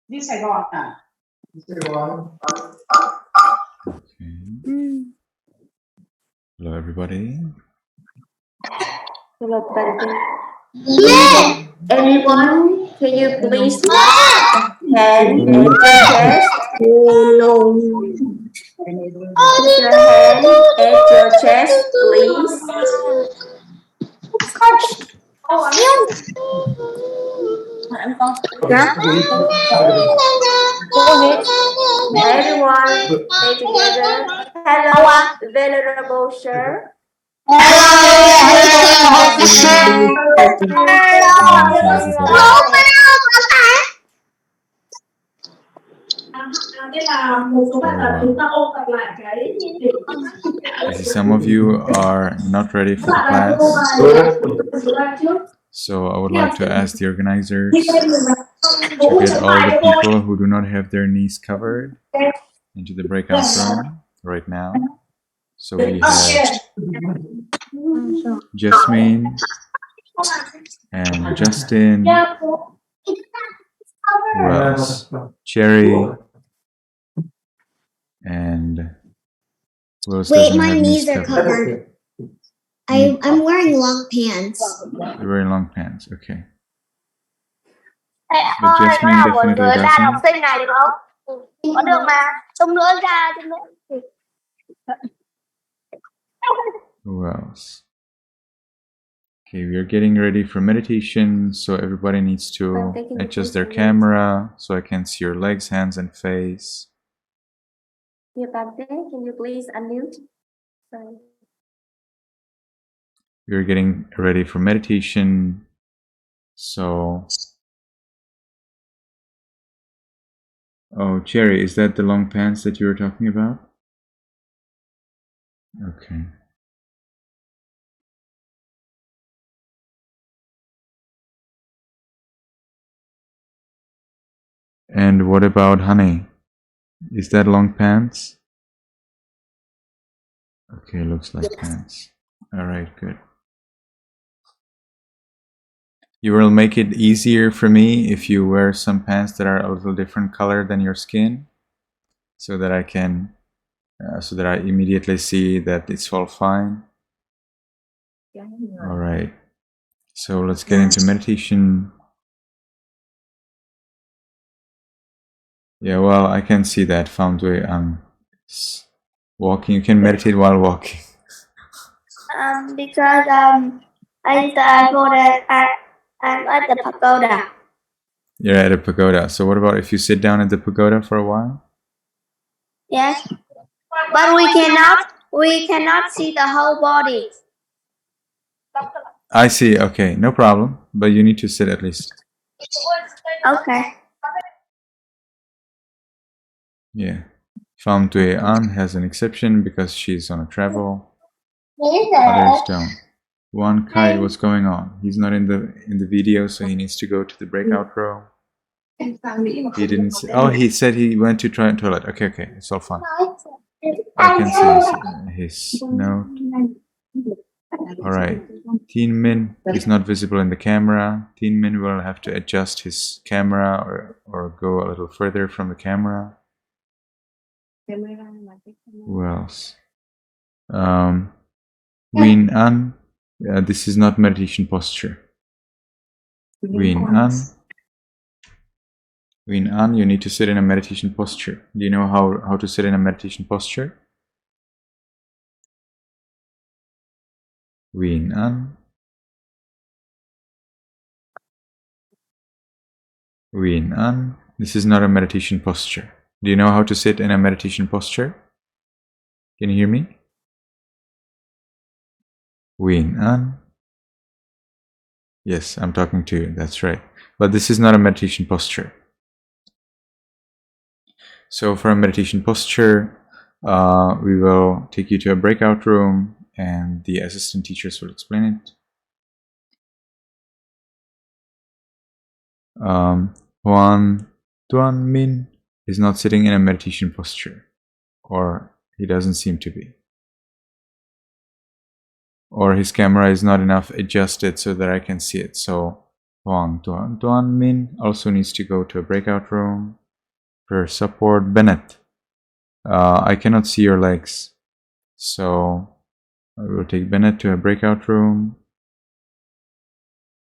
Đi Sài Gòn à? Okay. Hello, everybody. Hello, everyone, can you please put hand at your chest? Put your hand at your chest, please. Everyone, say together. Hello, venerable sir. I see some of you are not ready for the class, so I would like to ask the organizers to get all the people who do not have their knees covered into the breakout room right now. So we have Jasmine and Justin. Who else? Cherry. And who else? Wait, my knees are covered. I'm wearing long pants. You're wearing long pants, okay. But Jasmine definitely doesn't. Có được mà. Chút nữa ra, chút nữa. Who else? Okay, we are getting ready for meditation, so everybody needs to adjust their camera so I can see your legs, hands, and face. Dear Bante, can you please unmute? Sorry. We are getting ready for meditation, so... Oh, Cherry, is that the long pants that you were talking about? Okay. And what about Honey? Is that long pants? Okay, looks like pants. Alright, good. You will make it easier for me if you wear some pants that are a little different color than your skin, so that I can, so that I immediately see that it's all fine. Alright, so let's get into meditation. Yeah, well, I can see that found way walking. You can meditate while walking. Because I thought that I'm at the pagoda. You're at a pagoda. So what about if you sit down at the pagoda for a while? Yes, but we cannot see the whole body. I see. Okay, no problem. But you need to sit at least. Okay. Yeah. Pham Tue An has an exception because she's on a travel. Others don't. Wan Kai, what's going on? He's not in the video, so he needs to go to the breakout room. He didn't say, oh, he said he went to try toilet. Okay, okay, it's all fine. I can see his note. Alright. Teen Min is not visible in the camera. Teen Min will have to adjust his camera or go a little further from the camera. Who else? Win An. This is not meditation posture. Win An. Win An, you need to sit in a meditation posture. Do you know how to sit in a meditation posture? Win An. Win An. This is not a meditation posture. Do you know how to sit in a meditation posture? Can you hear me? Win An. Yes, I'm talking to you. That's right. But this is not a meditation posture. So for a meditation posture, we will take you to a breakout room and the assistant teachers will explain it. Huan Tuan Min is not sitting in a meditation posture, or he doesn't seem to be. Or his camera is not enough adjusted so that I can see it. So Huang Tuan. Tuan Min also needs to go to a breakout room. For support, Bennett. I cannot see your legs, so I will take Bennett to a breakout room.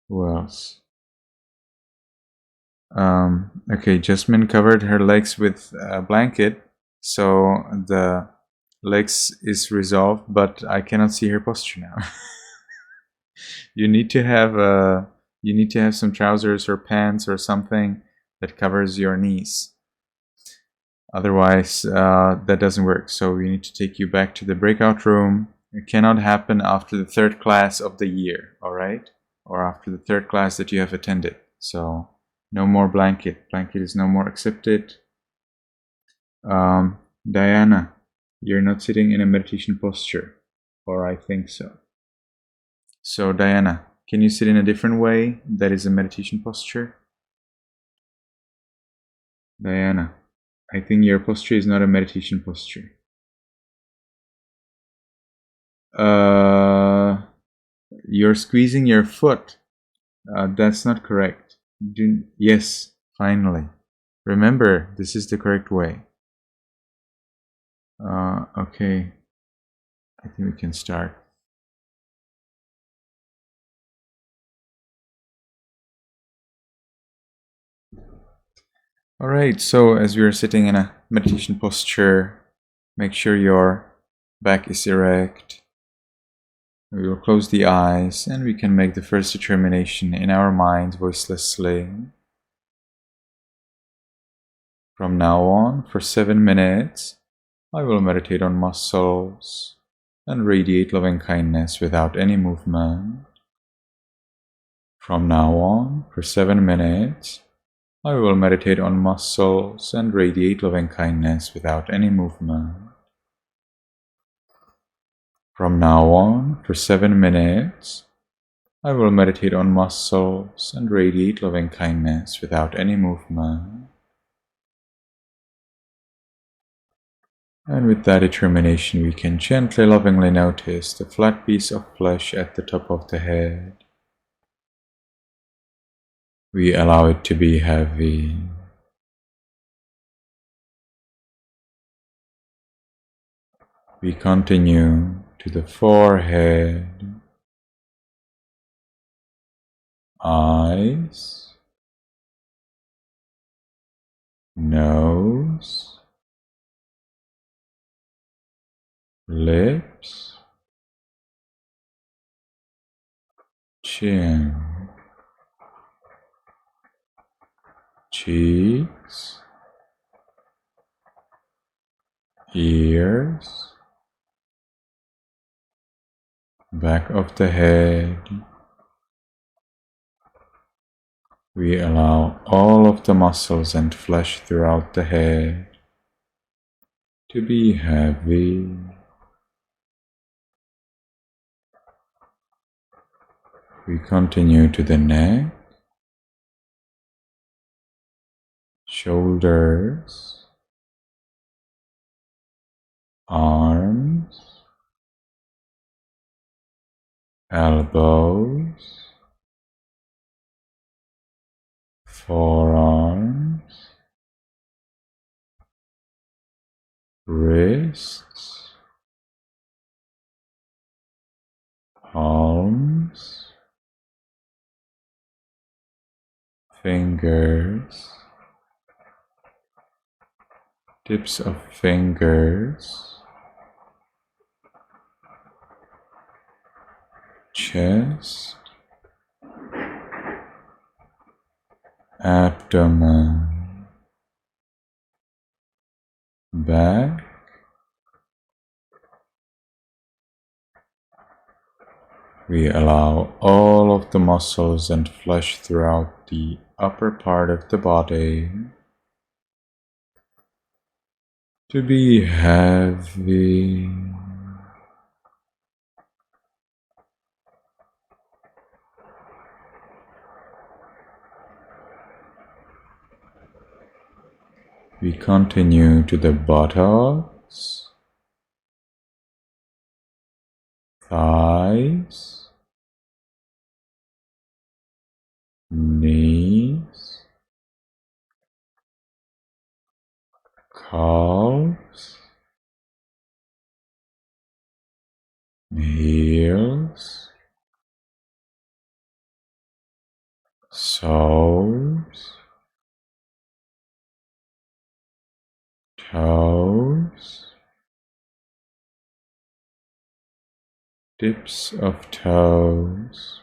Who else? Okay, Jasmine covered her legs with a blanket, so the legs is resolved, but I cannot see her posture now. You need to have some trousers or pants or something that covers your knees. Otherwise, that doesn't work. So we need to take you back to the breakout room. It cannot happen after the third class of the year, all right? Or after the third class that you have attended. So no more blanket. Blanket is no more accepted. Diana, you're not sitting in a meditation posture, or I think so. So Diana, can you sit in a different way that is a meditation posture? Diana, I think your posture is not a meditation posture. You're squeezing your foot. That's not correct. Yes, finally. Remember, this is the correct way. Okay. I think we can start. Alright, so as we are sitting in a meditation posture, make sure your back is erect. We will close the eyes and we can make the first determination in our mind voicelessly. From now on, for 7 minutes, I will meditate on muscles and radiate loving kindness without any movement. From now on, for 7 minutes, I will meditate on muscles and radiate loving kindness without any movement. From now on, for 7 minutes, I will meditate on muscles and radiate loving kindness without any movement. And with that determination, we can gently, lovingly notice the flat piece of flesh at the top of the head. We allow it to be heavy. We continue to the forehead, eyes, nose, lips, chin, cheeks, ears, back of the head. We allow all of the muscles and flesh throughout the head to be heavy. We continue to the neck, shoulders, arms, elbows, forearms, wrists, palms, fingers, tips of fingers, chest, abdomen, back, we allow all of the muscles and flesh throughout the upper part of the body to be heavy. We continue to the buttocks, thighs, calves, heels, soles, toes, tips of toes,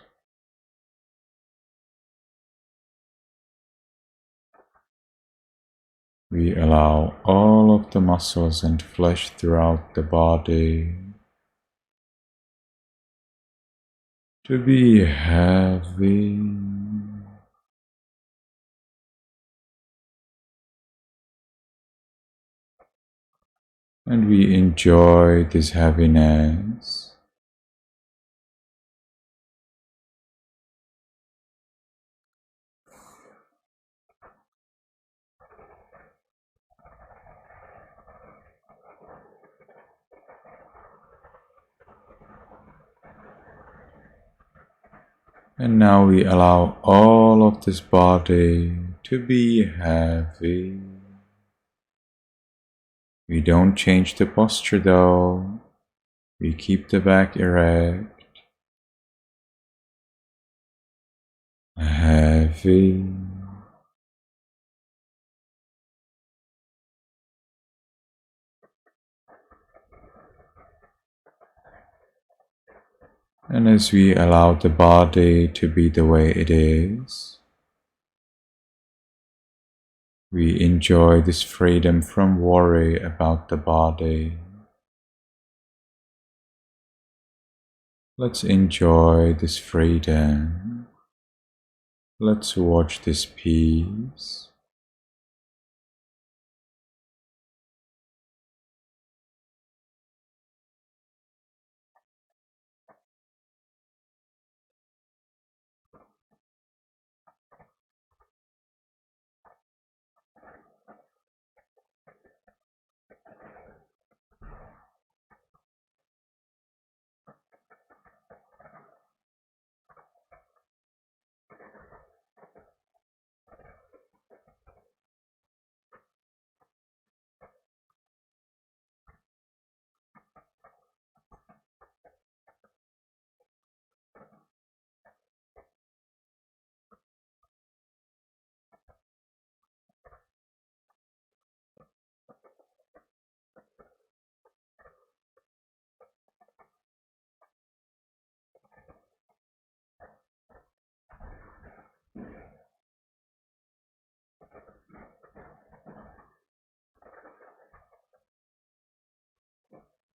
we allow all of the muscles and flesh throughout the body to be heavy. And we enjoy this heaviness. And now we allow all of this body to be heavy. We don't change the posture though. We keep the back erect, heavy. And as we allow the body to be the way it is, we enjoy this freedom from worry about the body. Let's enjoy this freedom. Let's watch this peace.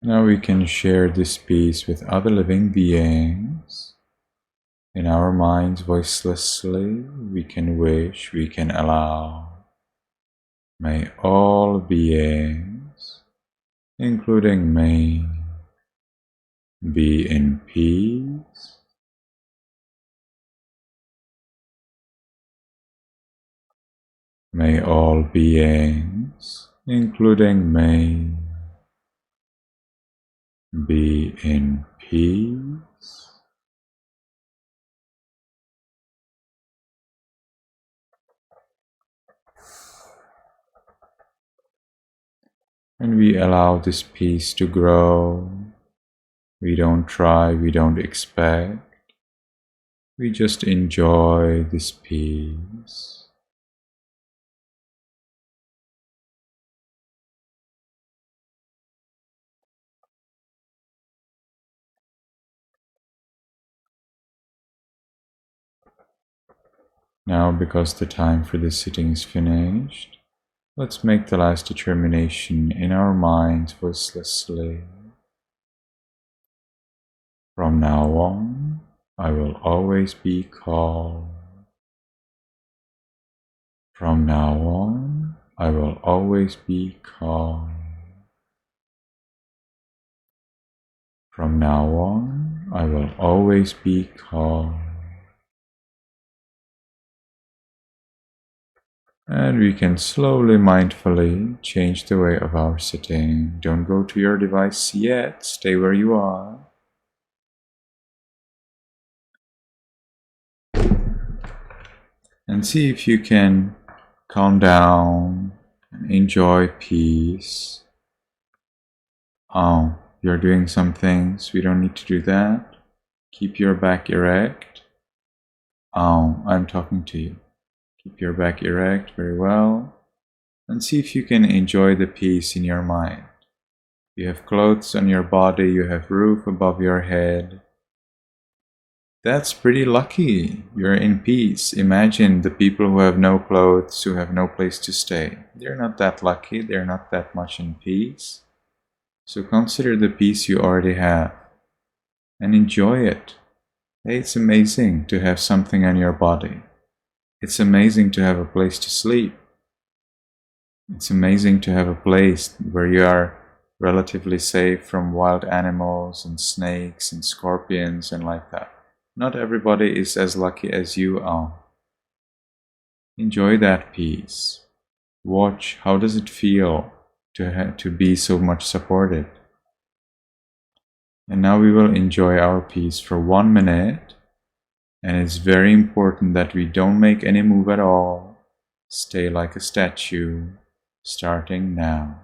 Now we can share this peace with other living beings. In our minds, voicelessly, we can wish, we can allow. May all beings, including me, be in peace. May all beings, including me, be in peace. And we allow this peace to grow. We don't try, we don't expect. We just enjoy this peace. Now, because the time for this sitting is finished, let's make the last determination in our minds voicelessly. From now on, I will always be calm. From now on, I will always be calm. From now on, I will always be calm. And we can slowly, mindfully change the way of our sitting. Don't go to your device yet, stay where you are. And see if you can calm down Enjoy peace. Oh, you're doing some things. We don't need to do that. Keep your back erect. Oh, I'm talking to you. Keep your back erect very well. And see if you can enjoy the peace in your mind. You have clothes on your body. You have roof above your head. That's pretty lucky. You're in peace. Imagine the people who have no clothes, who have no place to stay. They're not that lucky. They're not that much in peace. So consider the peace you already have and enjoy it. Hey, it's amazing to have something on your body. It's amazing to have a place to sleep. It's amazing to have a place where you are relatively safe from wild animals and snakes and scorpions and like that. Not everybody is as lucky as you are. Enjoy that peace. Watch how does it feel to be so much supported. And now we will enjoy our peace for 1 minute. And it's very important that we don't make any move at all. Stay like a statue, starting now.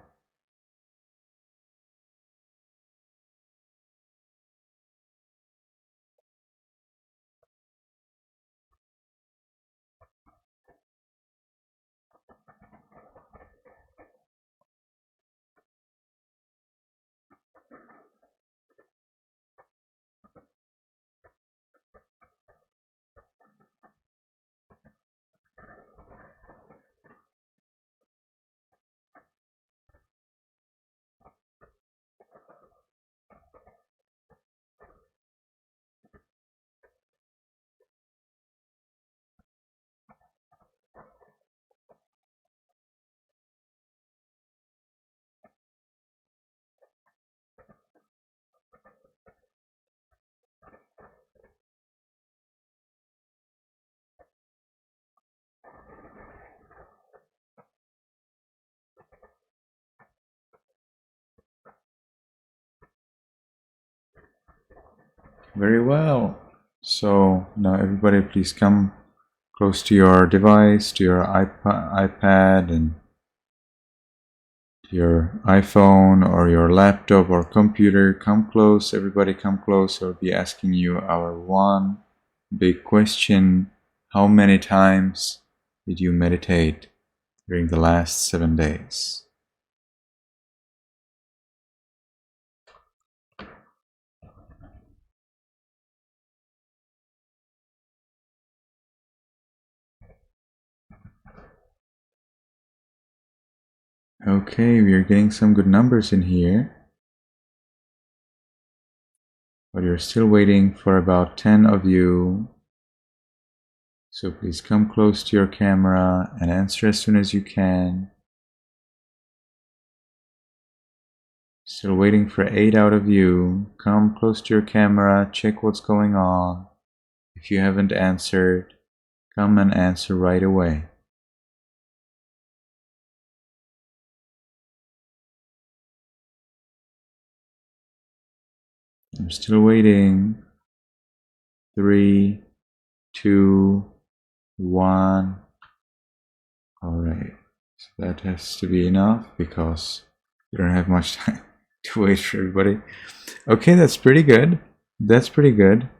Very well. So now everybody please come close to your device, to your iPad and your iPhone or your laptop or computer. Come close, everybody come close. I'll be asking you our one big question. How many times did you meditate during the last 7 days? Okay, we are getting some good numbers in here. But you're still waiting for about 10 of you. So please come close to your camera and answer as soon as you can. Still waiting for 8 out of you. Come close to your camera, check what's going on. If you haven't answered, come and answer right away. I'm still waiting. 3, 2, 1. Alright, so that has to be enough because we don't have much time to wait for everybody. Okay, that's pretty good. That's pretty good.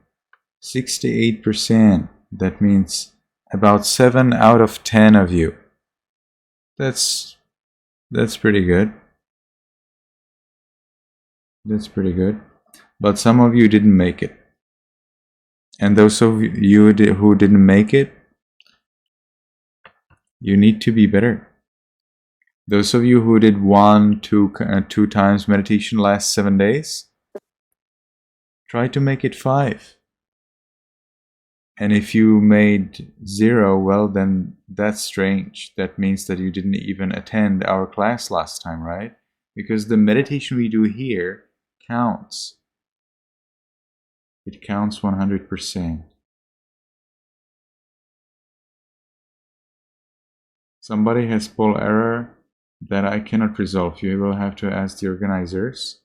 68%. That means about 7 out of 10 of you. That's pretty good. That's pretty good. But some of you didn't make it. And those of you who didn't make it, you need to be better. Those of you who did 2 times meditation last 7 days, try to make it 5. And if you made 0, well, then that's strange. That means that you didn't even attend our class last time, right? Because the meditation we do here counts. It counts 100%. Somebody has poll error that I cannot resolve. You will have to ask the organizers.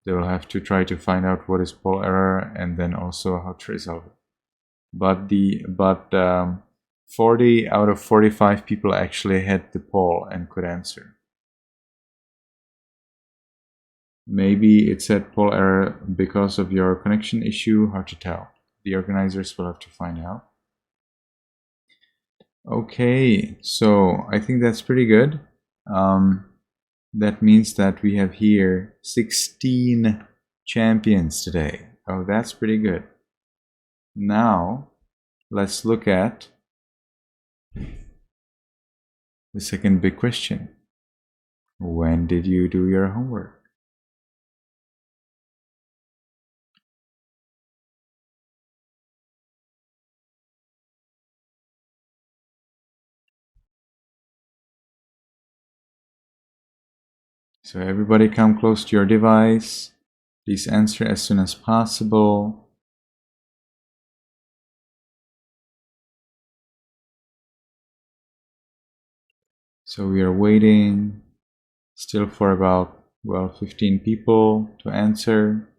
They will have to try to find out what is poll error and then also how to resolve it. But 40 out of 45 people actually had the poll and could answer. Maybe it said poll error because of your connection issue. Hard to tell. The organizers will have to find out. Okay, so I think that's pretty good. That means that we have here 16 champions today. Oh, that's pretty good. Now, let's look at the second big question. When did you do your homework? So everybody come close to your device. Please answer as soon as possible. So we are waiting still for about, well, 15 people to answer.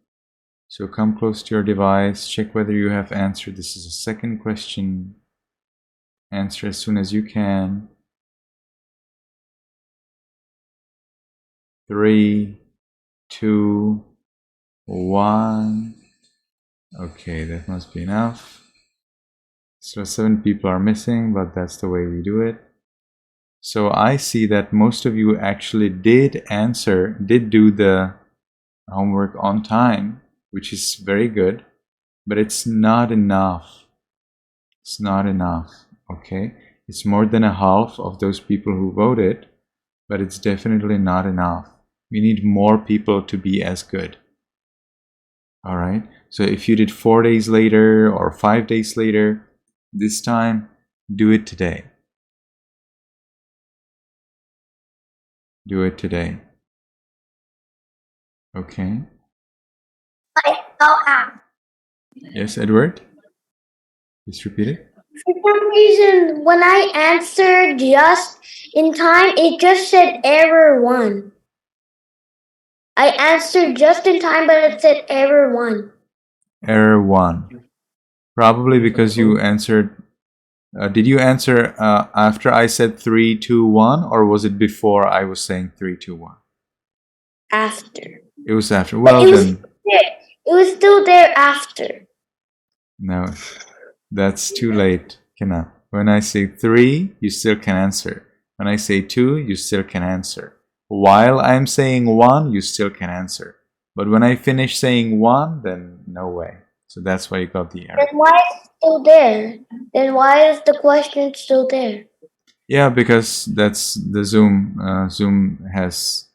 So come close to your device, check whether you have answered. This is a second question. Answer as soon as you can. 3, 2, 1. Okay, that must be enough. So 7 people are missing, but that's the way we do it. So I see that most of you actually did do the homework on time, which is very good, but it's not enough. It's not enough, okay? It's more than a half of those people who voted, but it's definitely not enough. We need more people to be as good. All right, so if you did 4 days later or 5 days later, this time, do it today. Do it today. Okay. Yes, Edward? Please repeat it. For some reason, when I answered just in time, it just said error 1. I answered just in time, but it said error 1. Error 1. Probably because you answered. Did you answer after I said 3, 2, 1, or was it before I was saying 3, 2, 1? After. It was after. Well, it was still there after. No, that's too late. Cannot. When I say 3, you still can answer. When I say 2, you still can answer. While I'm saying 1, you still can answer. But when I finish saying 1, then no way. So that's why you got the error. Then why is it still there? Then why is the question still there? Yeah, because that's the Zoom. Zoom has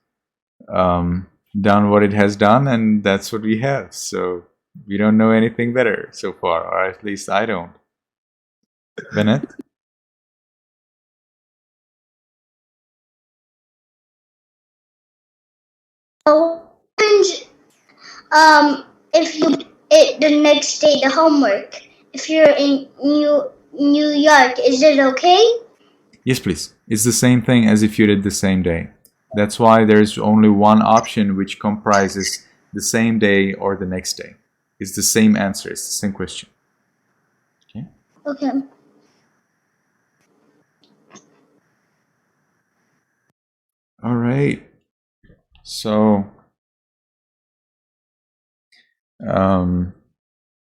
done what it has done, and that's what we have. So we don't know anything better so far, or at least I don't. Bennett? So, if you the next day the homework, if you're in New York, is it okay? Yes, please. It's the same thing as if you did the same day. That's why there's only one option which comprises the same day or the next day. It's the same answer. It's the same question. Okay. Okay. All right. So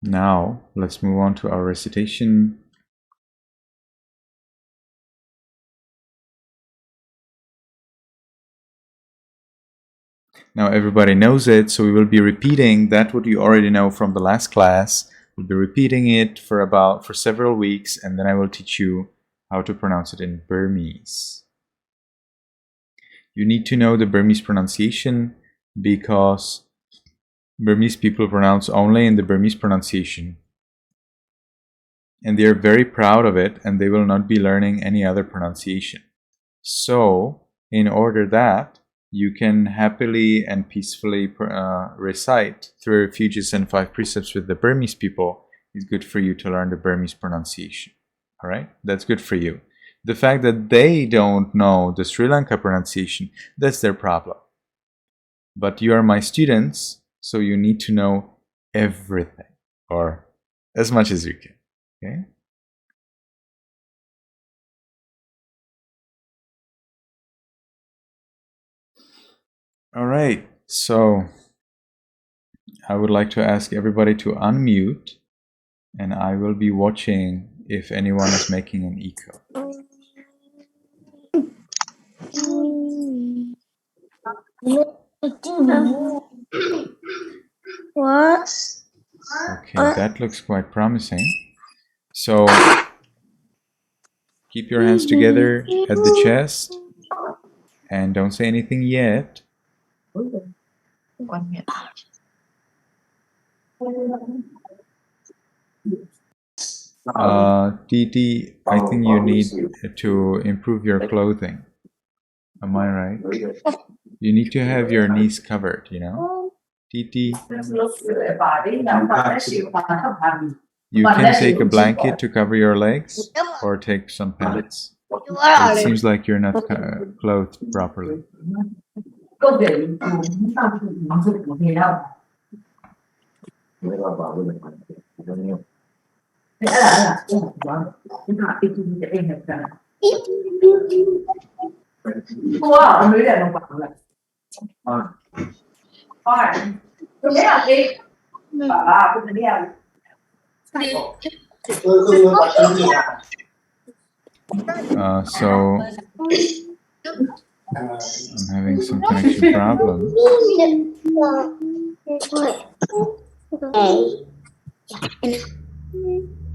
now let's move on to our recitation. Now everybody knows it, so we will be repeating that what you already know from the last class. We'll be repeating it for several weeks, and then I will teach you how to pronounce it in Burmese. You need to know the Burmese pronunciation because Burmese people pronounce only in the Burmese pronunciation. And they are very proud of it, and they will not be learning any other pronunciation. So, in order that you can happily and peacefully recite 3 refuges and 5 precepts with the Burmese people, it's good for you to learn the Burmese pronunciation. All right? That's good for you. The fact that they don't know the Sri Lanka pronunciation, that's their problem. But you are my students, so you need to know everything, or as much as you can. Okay? All right. So I would like to ask everybody to unmute, and I will be watching if anyone is making an echo. What? Okay, that looks quite promising. So keep your hands together at the chest and don't say anything yet. Titi, I think you need to improve your clothing. Am I right? You need to have your knees covered, you know? Titi, you can take a blanket to cover your legs or take some pants. It seems like you're not clothed properly. So I'm having some connection problems.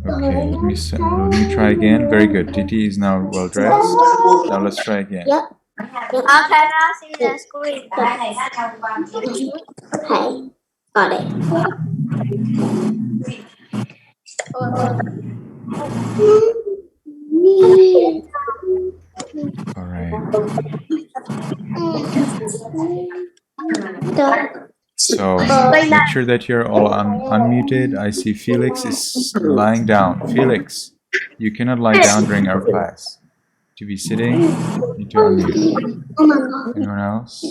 Okay, let me try again. Very good. Titi is now well dressed. Now let's try again. Yep. Okay, now see the screen. Okay, got it. All right. So make sure that you're all unmuted. I see Felix is lying down. Felix, you cannot lie down during our class. To be sitting, you need to unmute. Anyone else?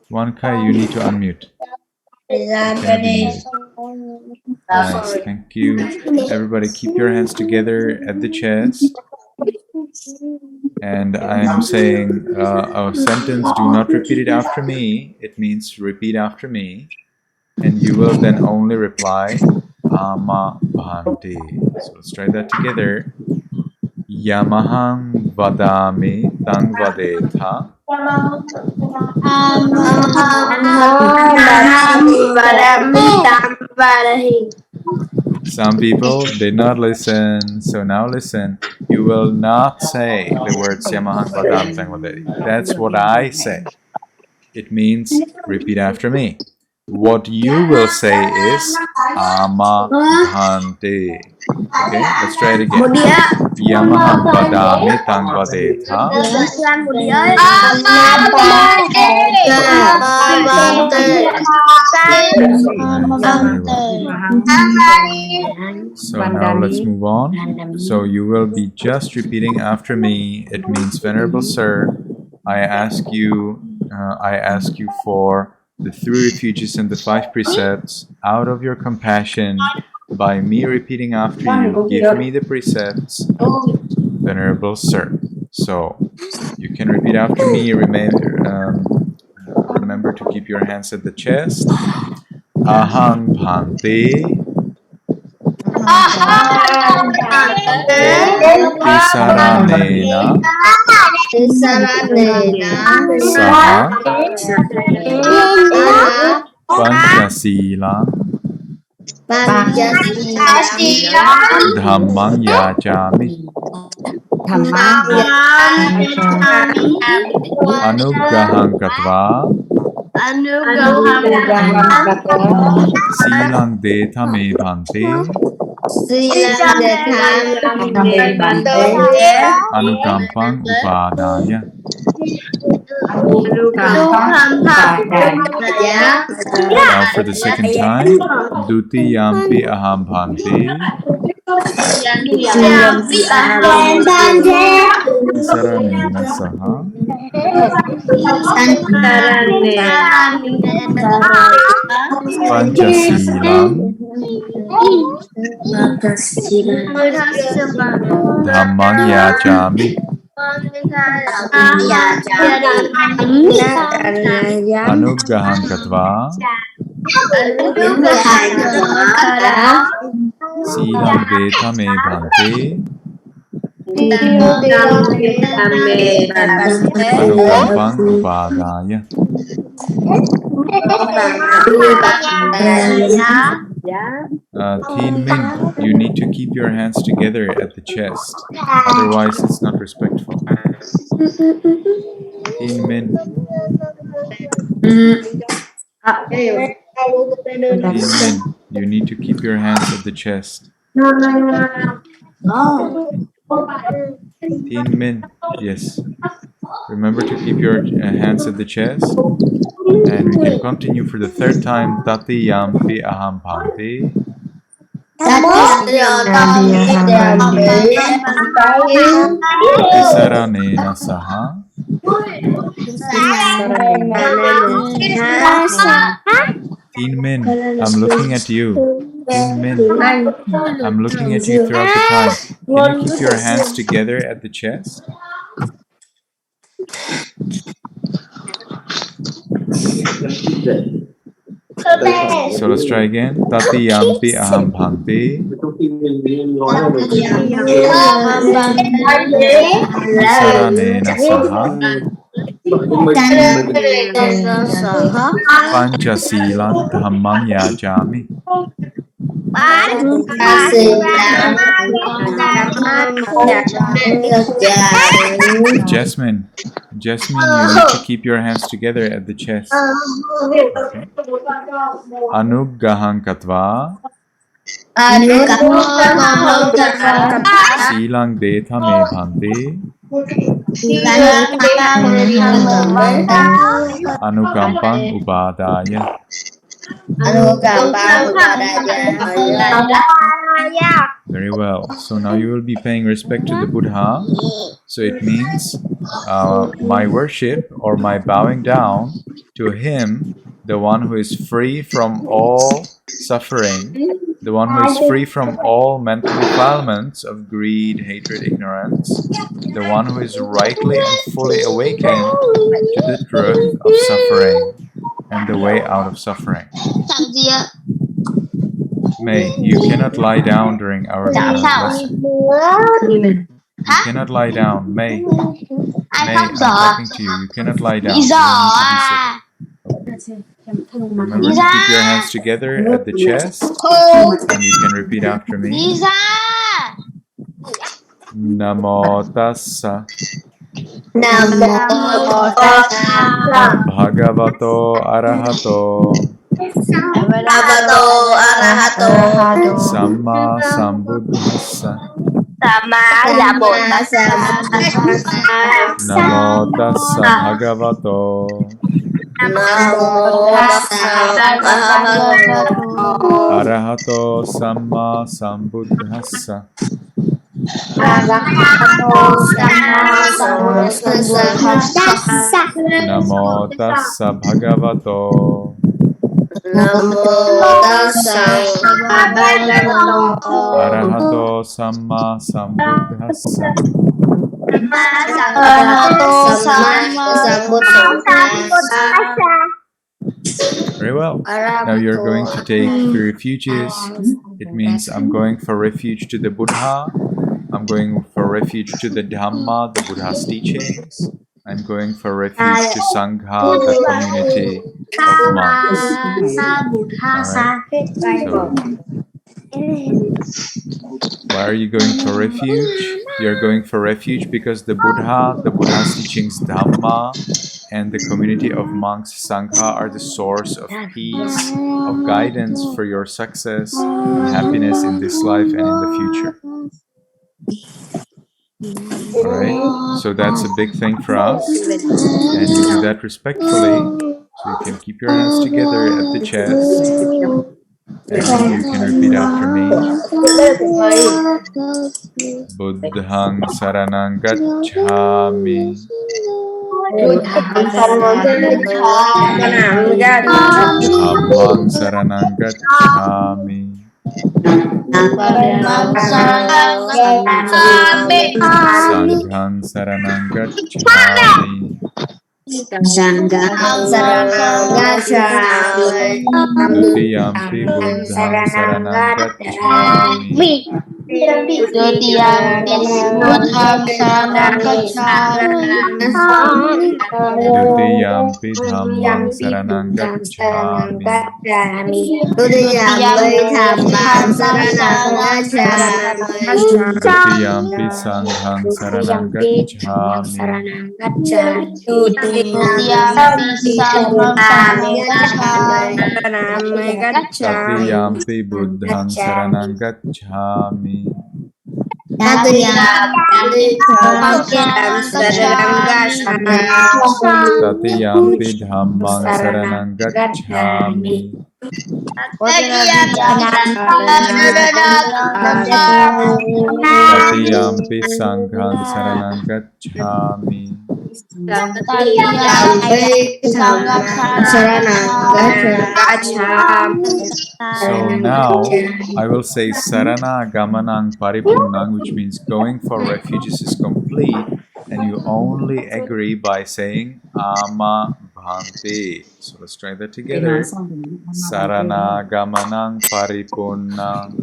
One Kai, you need to unmute. Nice, thank you. Everybody keep your hands together at the chest. And I'm saying a sentence, do not repeat it after me. It means repeat after me. And you will then only reply, Ama Bhante. So let's try that together. Yamahang vadami tang vadetha. Some people did not listen, so now listen. You will not say the words Yamahang vadami tang vadetha. That's what I say. It means repeat after me. What you will say is Ama Bhante. Okay, let's try it again. Yamahang vadami tang vadetha. So now let's move on. So you will be just repeating after me. It means, Venerable Sir, I ask you for the 3 refuges and the 5 precepts out of your compassion. By me repeating after you, give me the precepts, Venerable Sir. So you can repeat after me. Remember to keep your hands at the chest. Ahang Bhante Tisaranena Saha Panchasila Dhammang Yajami Anugraham Katva Silang Detha Me Bhante Anukampang Upadaya. Now for the second time, Dutiyampi Aham Bhante Saranena Saha Panchasilam Dhammang Yajami Anuggaham katva silang deta me bhante anukampang upadaya. Teen Min, you need to keep your hands together at the chest, otherwise it's not respectful. Teen Min, Teen Min, you need to keep your hands at the chest. Teen Min, yes. Remember to keep your hands at the chest. And we can continue for the third time. Tati yampi aham bhante. Visaranena saha. Teen Min, I'm looking at you. Teen Min, I'm looking at you throughout the time. Can you keep your hands together at the chest? So let's try again. Tati yampi aham bhante. Visaranena saha. Panchasilan dhammang yajami. Jasmine, Jasmine, you need to keep your hands together at the chest. Okay. Anuggaham katva silang deta me bhante anukampang upadaya. Very well. So now you will be paying respect to the Buddha. So it means my worship or my bowing down to him, the one who is free from all suffering, the one who is free from all mental defilements of greed, hatred, ignorance, the one who is rightly and fully awakened to the truth of suffering and the way out of suffering. May, you cannot lie down during our lesson. You cannot lie down. May, I'm talking to you. You cannot lie down. You need to be sitting. Remember to keep your hands together at the chest, and you can repeat after me. Namo tassa bhagavato arahato samma sambuddhassa. Namo tassa bhagavato arahato samma sambuddhassa. Namo tassa bhagavato arahato samma sambuddhassa. Very well. Now you're going to take the refuges. It means I'm going for refuge to the Buddha. I'm going for refuge to the Dhamma, the Buddha's teachings. I'm going for refuge to Sangha, the community of monks. So, why are you going for refuge? You're going for refuge because the Buddha, the Buddha's teachings, Dhamma, and the community of monks, Sangha, are the source of peace, of guidance for your success and happiness in this life and in the future. Alright, so that's a big thing for us, and you do that respectfully, so you can keep your hands together at the chest, and you can repeat after me. Buddhang saranang gacchami. Dhammang saranang gacchami. Dhammang saranang gacchami. Sanghang saranang gacchami. Dhammang saranang gacchami. Tutiyampi buddhang saranang gacchami. Dutiyampi buddhang saranang gacchami. Dutiyampi dhammang saranang gacchami. Dutiyampi dhammang saranang gacchami. Dutiyampi sanghang saranang gacchami. Dutiyampi sanghang saranang gacchami. Tatiyampi buddhang saranang gacchami. Dutiyampi dhammang saranang gacchami. Tatiyampi dhammang saranang gacchami. Tatiyampi sanghang saranang gacchami. So now I will say sarana gamanang paripunnang, which means going for refuges is complete, and you only agree by saying ama bhante. So let's try that together. Sarana gamanang paripunnang.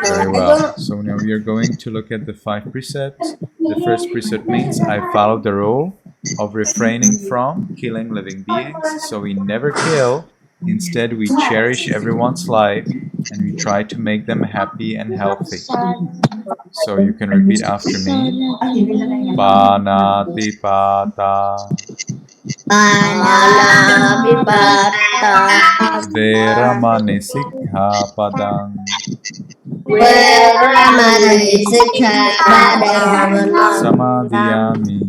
Very well. So now we are going to look at the 5 precepts. The first precept means I follow the rule of refraining from killing living beings. So we never kill. Instead, we cherish everyone's life and we try to make them happy and healthy. So you can repeat after me. Panatipata. Veramani sikkhapadang. Samadhiyami.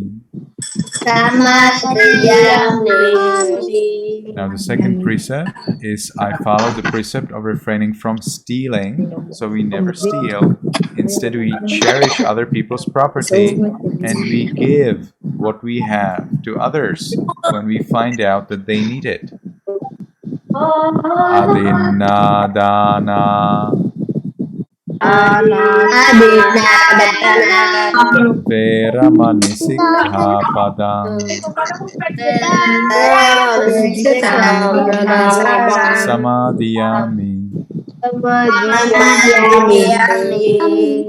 Now the second precept is I follow the precept of refraining from stealing, so we never steal. Instead we cherish other people's property and we give what we have to others when we find out that they need it. Adinadana. Veramani sikkhapadang. Samadhiyami.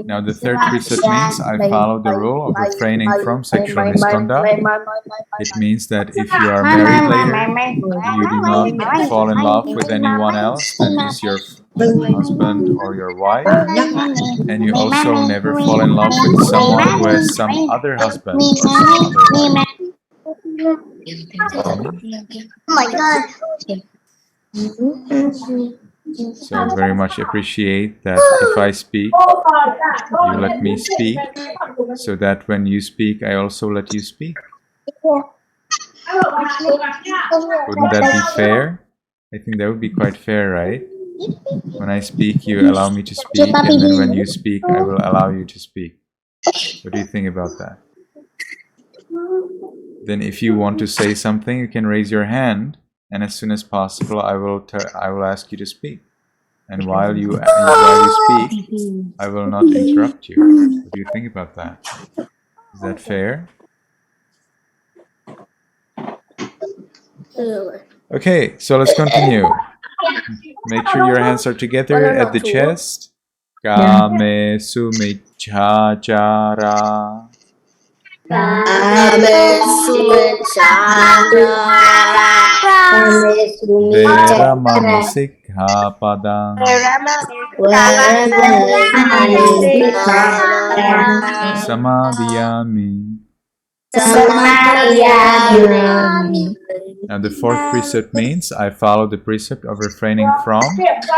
Now the third precept means I follow the rule of refraining from sexual misconduct. It means that if you are married later, you do not fall in love with anyone else than is your husband or your wife, and you also never fall in love with someone who has some other husband or some other wife. Oh my God. So I very much appreciate that if I speak, you let me speak, so that when you speak, I also let you speak. Wouldn't that be fair? I think that would be quite fair, right? When I speak, you allow me to speak, and then when you speak, I will allow you to speak. What do you think about that? Then if you want to say something, you can raise your hand, and as soon as possible, I will ask you to speak. And while you speak, I will not interrupt you. What do you think about that? Is that fair? Okay, so let's continue. Make sure your hands are together at the chest. Kame sumicchachara. Veramani sikkhapadang. Samadhiyami. Now the fourth precept means I follow the precept of refraining from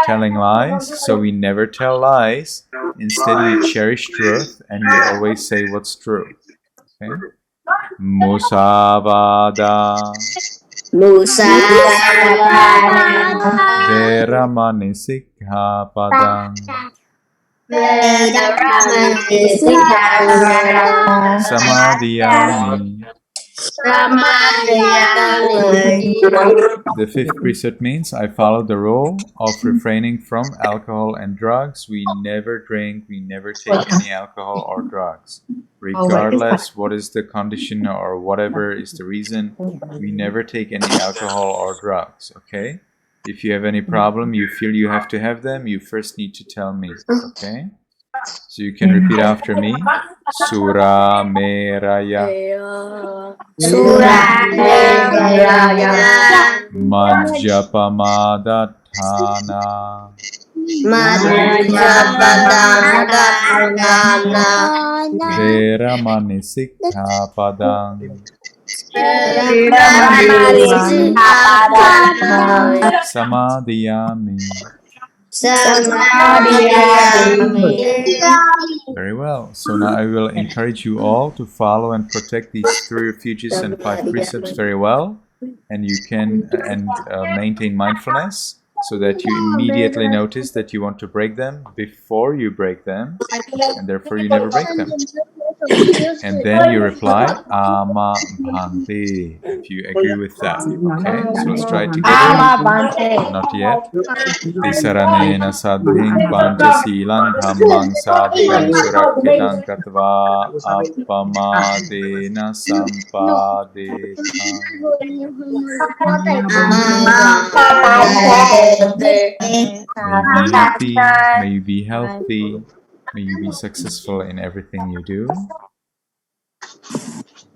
telling lies, so we never tell lies. Instead we cherish truth and we always say what's true. Okay? Musavada. Veramani sikkhapadang. Samadhiyami. The fifth precept means I follow the rule of refraining from alcohol and drugs. We never drink, we never take any alcohol or drugs. Regardless what is the condition or whatever is the reason, we never take any alcohol or drugs, okay? If you have any problem, you feel you have to have them, you first need to tell me, okay? So you can repeat after me. Sura Meraya Majjapamadhathana Veramani Sikkhapadang Samadhiyami. Very well. So now I will encourage you all to follow and protect these 3 refuges and 5 precepts very well, and you can maintain mindfulness so that you immediately notice that you want to break them before you break them, and therefore you never break them. And then you reply Ama Bhante if you agree with that. Okay, so let's try it together. Not yet. Tisaranena saddhing panchasilang dhammang saddhikam surakhitam katva appamadena sampadeta. May you be happy, may you be healthy, may you be successful in everything you do.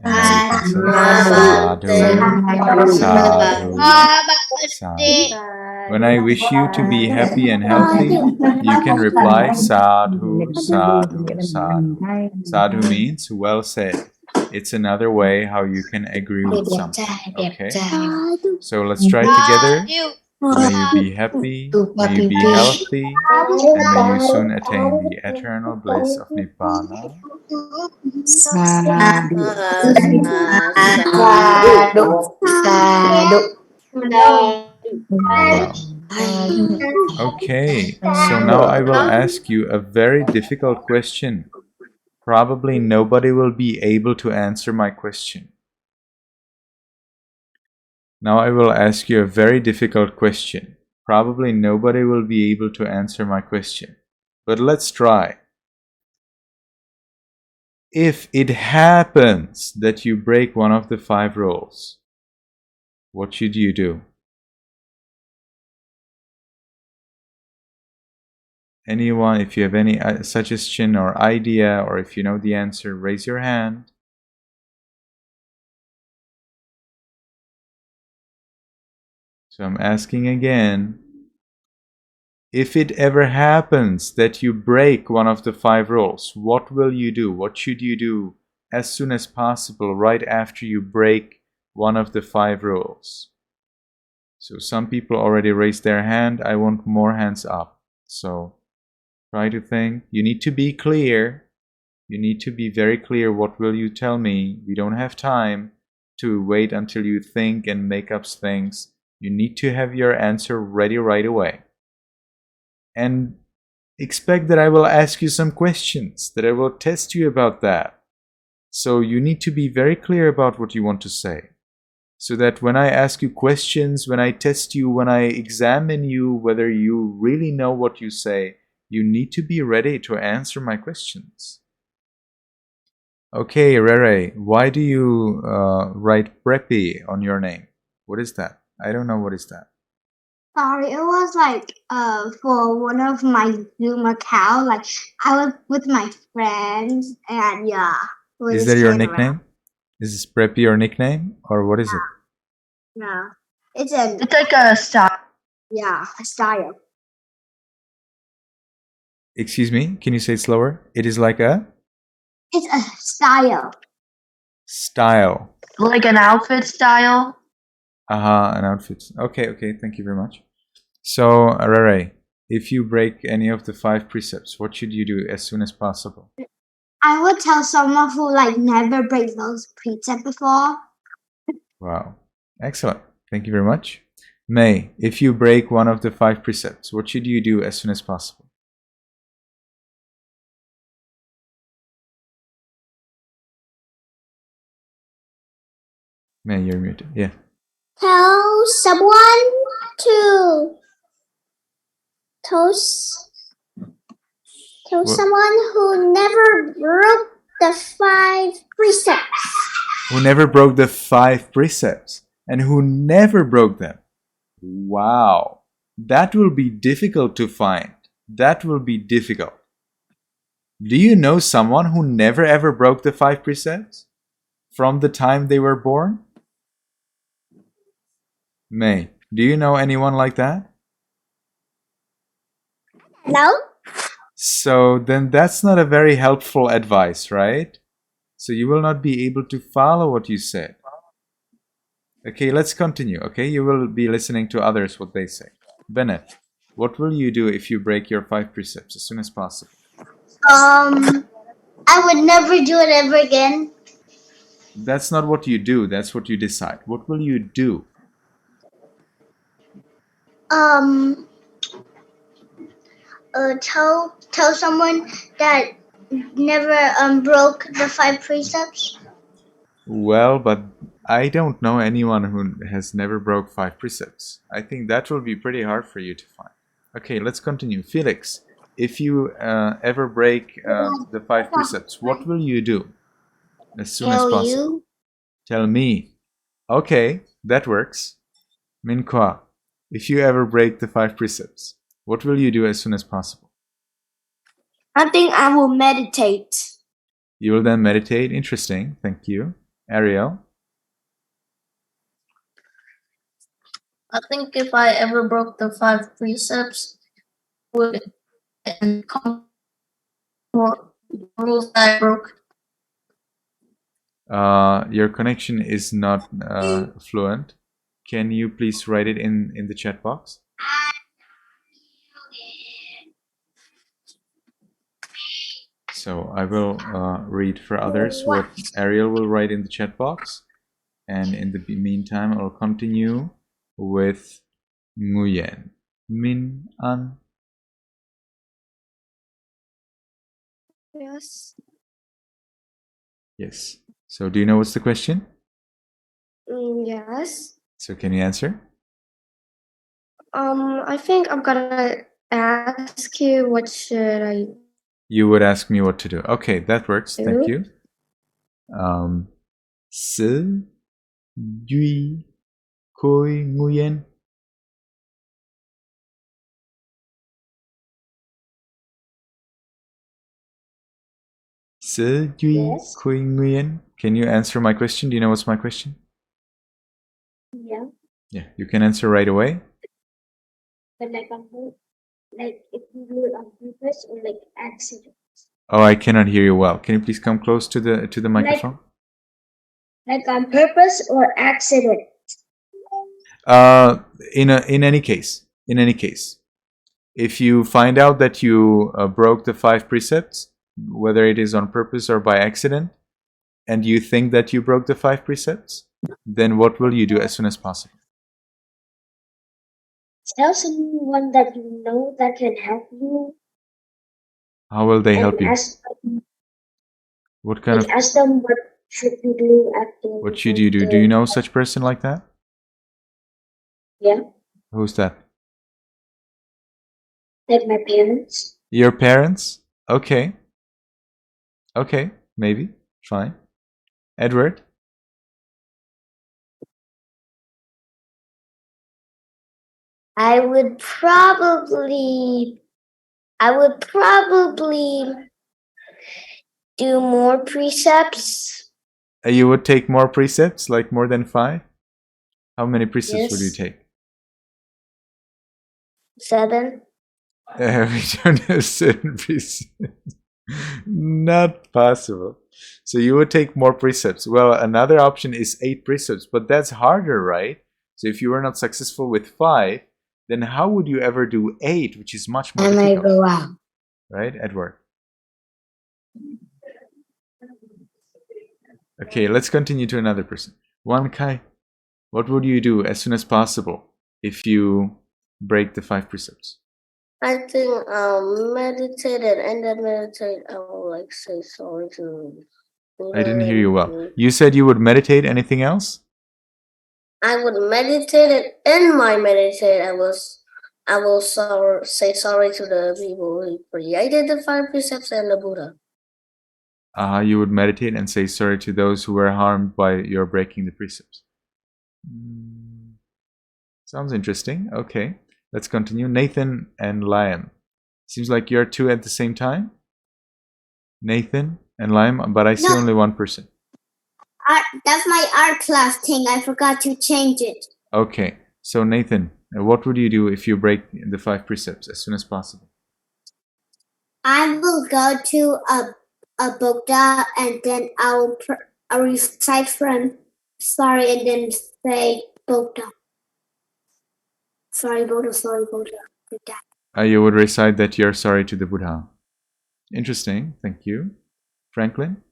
And now you can say sadhu, sadhu, sadhu. When I wish you to be happy and healthy, you can reply sadhu, sadhu, sadhu. Sadhu means well said. It's another way how you can agree with something. Okay? So let's try together. May you be happy, may you be healthy, and may you soon attain the eternal bliss of Nibbana. Wow. Okay, so now I will ask you a very difficult question. Probably nobody will be able to answer my question. Now I will ask you a very difficult question. Probably nobody will be able to answer my question. But let's try. If it happens that you break one of the 5 rules, what should you do? Anyone, if you have any suggestion or idea, or if you know the answer, raise your hand. So I'm asking again, if it ever happens that you break one of the 5 rules, what will you do? What should you do as soon as possible right after you break one of the 5 rules? So some people already raised their hand. I want more hands up. So try to think. You need to be clear. You need to be very clear. What will you tell me? We don't have time to wait until you think and make up things. You need to have your answer ready right away. And expect that I will ask you some questions, that I will test you about that. So you need to be very clear about what you want to say. So that when I ask you questions, when I test you, when I examine you, whether you really know what you say, you need to be ready to answer my questions. Okay, Rere, why do you write Preppy on your name? What is that? I don't know what is that. Sorry, it was like for one of my Zoom account. Like I was with my friends, and yeah. Is that your nickname? Is this Preppy your nickname, or what is it? No, it's like a style. Yeah, a style. Excuse me, can you say it slower? It is like a? It's a style. Style. Like an outfit style? An outfit. Okay, thank you very much. So, Rere, if you break any of the 5 precepts, what should you do as soon as possible? I would tell someone who like never break those precepts before. Wow, excellent. Thank you very much. May, if you break one of the 5 precepts, what should you do as soon as possible? Man, you're muted. Yeah. Tell someone to tell What? someone who never broke the 5 precepts. Who never broke the 5 precepts and who never broke them. Wow. That will be difficult to find. That will be difficult. Do you know someone who never ever broke the 5 precepts from the time they were born? May, do you know anyone like that? No? So then that's not a very helpful advice, right? So you will not be able to follow what you said. Okay, let's continue. Okay, you will be listening to others what they say. Bennett, what will you do if you break your 5 precepts as soon as possible? I would never do it ever again. That's not what you do, that's what you decide. What will you do? Tell someone that never broke the 5 precepts. Well, but I don't know anyone who has never broke 5 precepts. I think that will be pretty hard for you to find. Okay, let's continue. Felix, if you ever break the 5 precepts, what will you do as soon as Tell possible? you. Tell me. Okay, that works. Minqua, if you ever break the 5 precepts, what will you do as soon as possible? I think I will meditate. You will then meditate. Interesting. Thank you. Ariel? I think if I ever broke the 5 precepts, would and come more rules that I broke. Your connection is not fluent. Can you please write it in the chat box? So I will read for others what Ariel will write in the chat box. And in the meantime, I'll continue with Nguyen. Min An. Yes. Yes. So do you know what's the question? Yes. So can you answer? I think I'm gonna ask you what should I You would ask me what to do. Okay, that works. do. Thank you. Se duy khôi Nguyen. Se duy Yes. khôi Nguyen. Can you answer my question? Do you know what's my question? Yeah. Yeah, you can answer right away. But like if you do it on purpose or like accident. Oh, I cannot hear you well. Can you please come close to the microphone? Like on purpose or accident. In any case, if you find out that you broke the 5 precepts, whether it is on purpose or by accident, and you think that you broke the 5 precepts, then what will you do as soon as possible? Tell someone that you know that can help you. How will they help you? Ask them, What kind of? ask them what should you do after. What should you do? Do you know such person like that? Yeah. Who's that? Like my parents. Your parents? Okay. Okay, maybe. Fine. Edward? I would probably do more precepts. You would take more precepts, like more than 5? How many precepts would you Yes. take? 7. We don't have 7 precepts. Not possible. So you would take more precepts. Well, another option is 8 precepts, but that's harder, right? So if you were not successful with 5, then how would you ever do 8, which is much more difficult? go out. Right, Edward? Okay, let's continue to another person. Wan Kai, what would you do as soon as possible if you break the 5 precepts? I think I'll meditate and end up meditate. I will like say sorry to. I didn't hear you well. You said you would meditate. Anything else? I would meditate, and in my meditate, I will say sorry to the people who created the five precepts and the Buddha. You would meditate and say sorry to those who were harmed by your breaking the precepts. Sounds interesting. Okay, let's continue. Nathan and Liam. Seems like you're two at the same time. Nathan and Liam, but I see only one person. That's my art class thing. I forgot to change it. Okay, so Nathan, what would you do if you break the five precepts as soon as possible? I will go to a Buddha and then I'll recite from sorry and then say Buddha. Sorry, Buddha. Sorry, Buddha. You would recite that you're sorry to the Buddha. Interesting. Thank you. Franklin?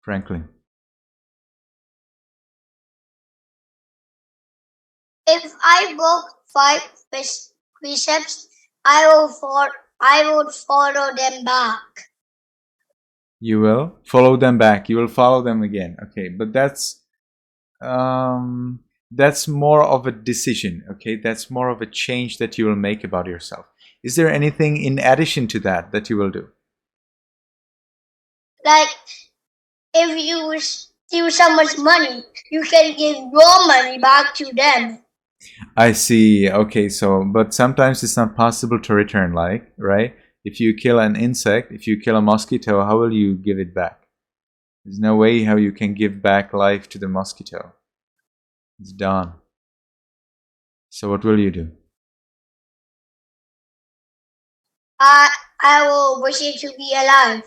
Franklin. If I broke five precepts, I would follow them back. You will follow them back. You will follow them again. Okay, but that's more of a decision. Okay, that's more of a change that you will make about yourself. Is there anything in addition to that you will do? Like, if you steal someone's money, you can give your money back to them. I see. Okay, so but sometimes it's not possible to return, like, right? If you kill an insect, if you kill a mosquito, how will you give it back? There's no way how you can give back life to the mosquito. It's done. So what will you do? I will wish it to be alive.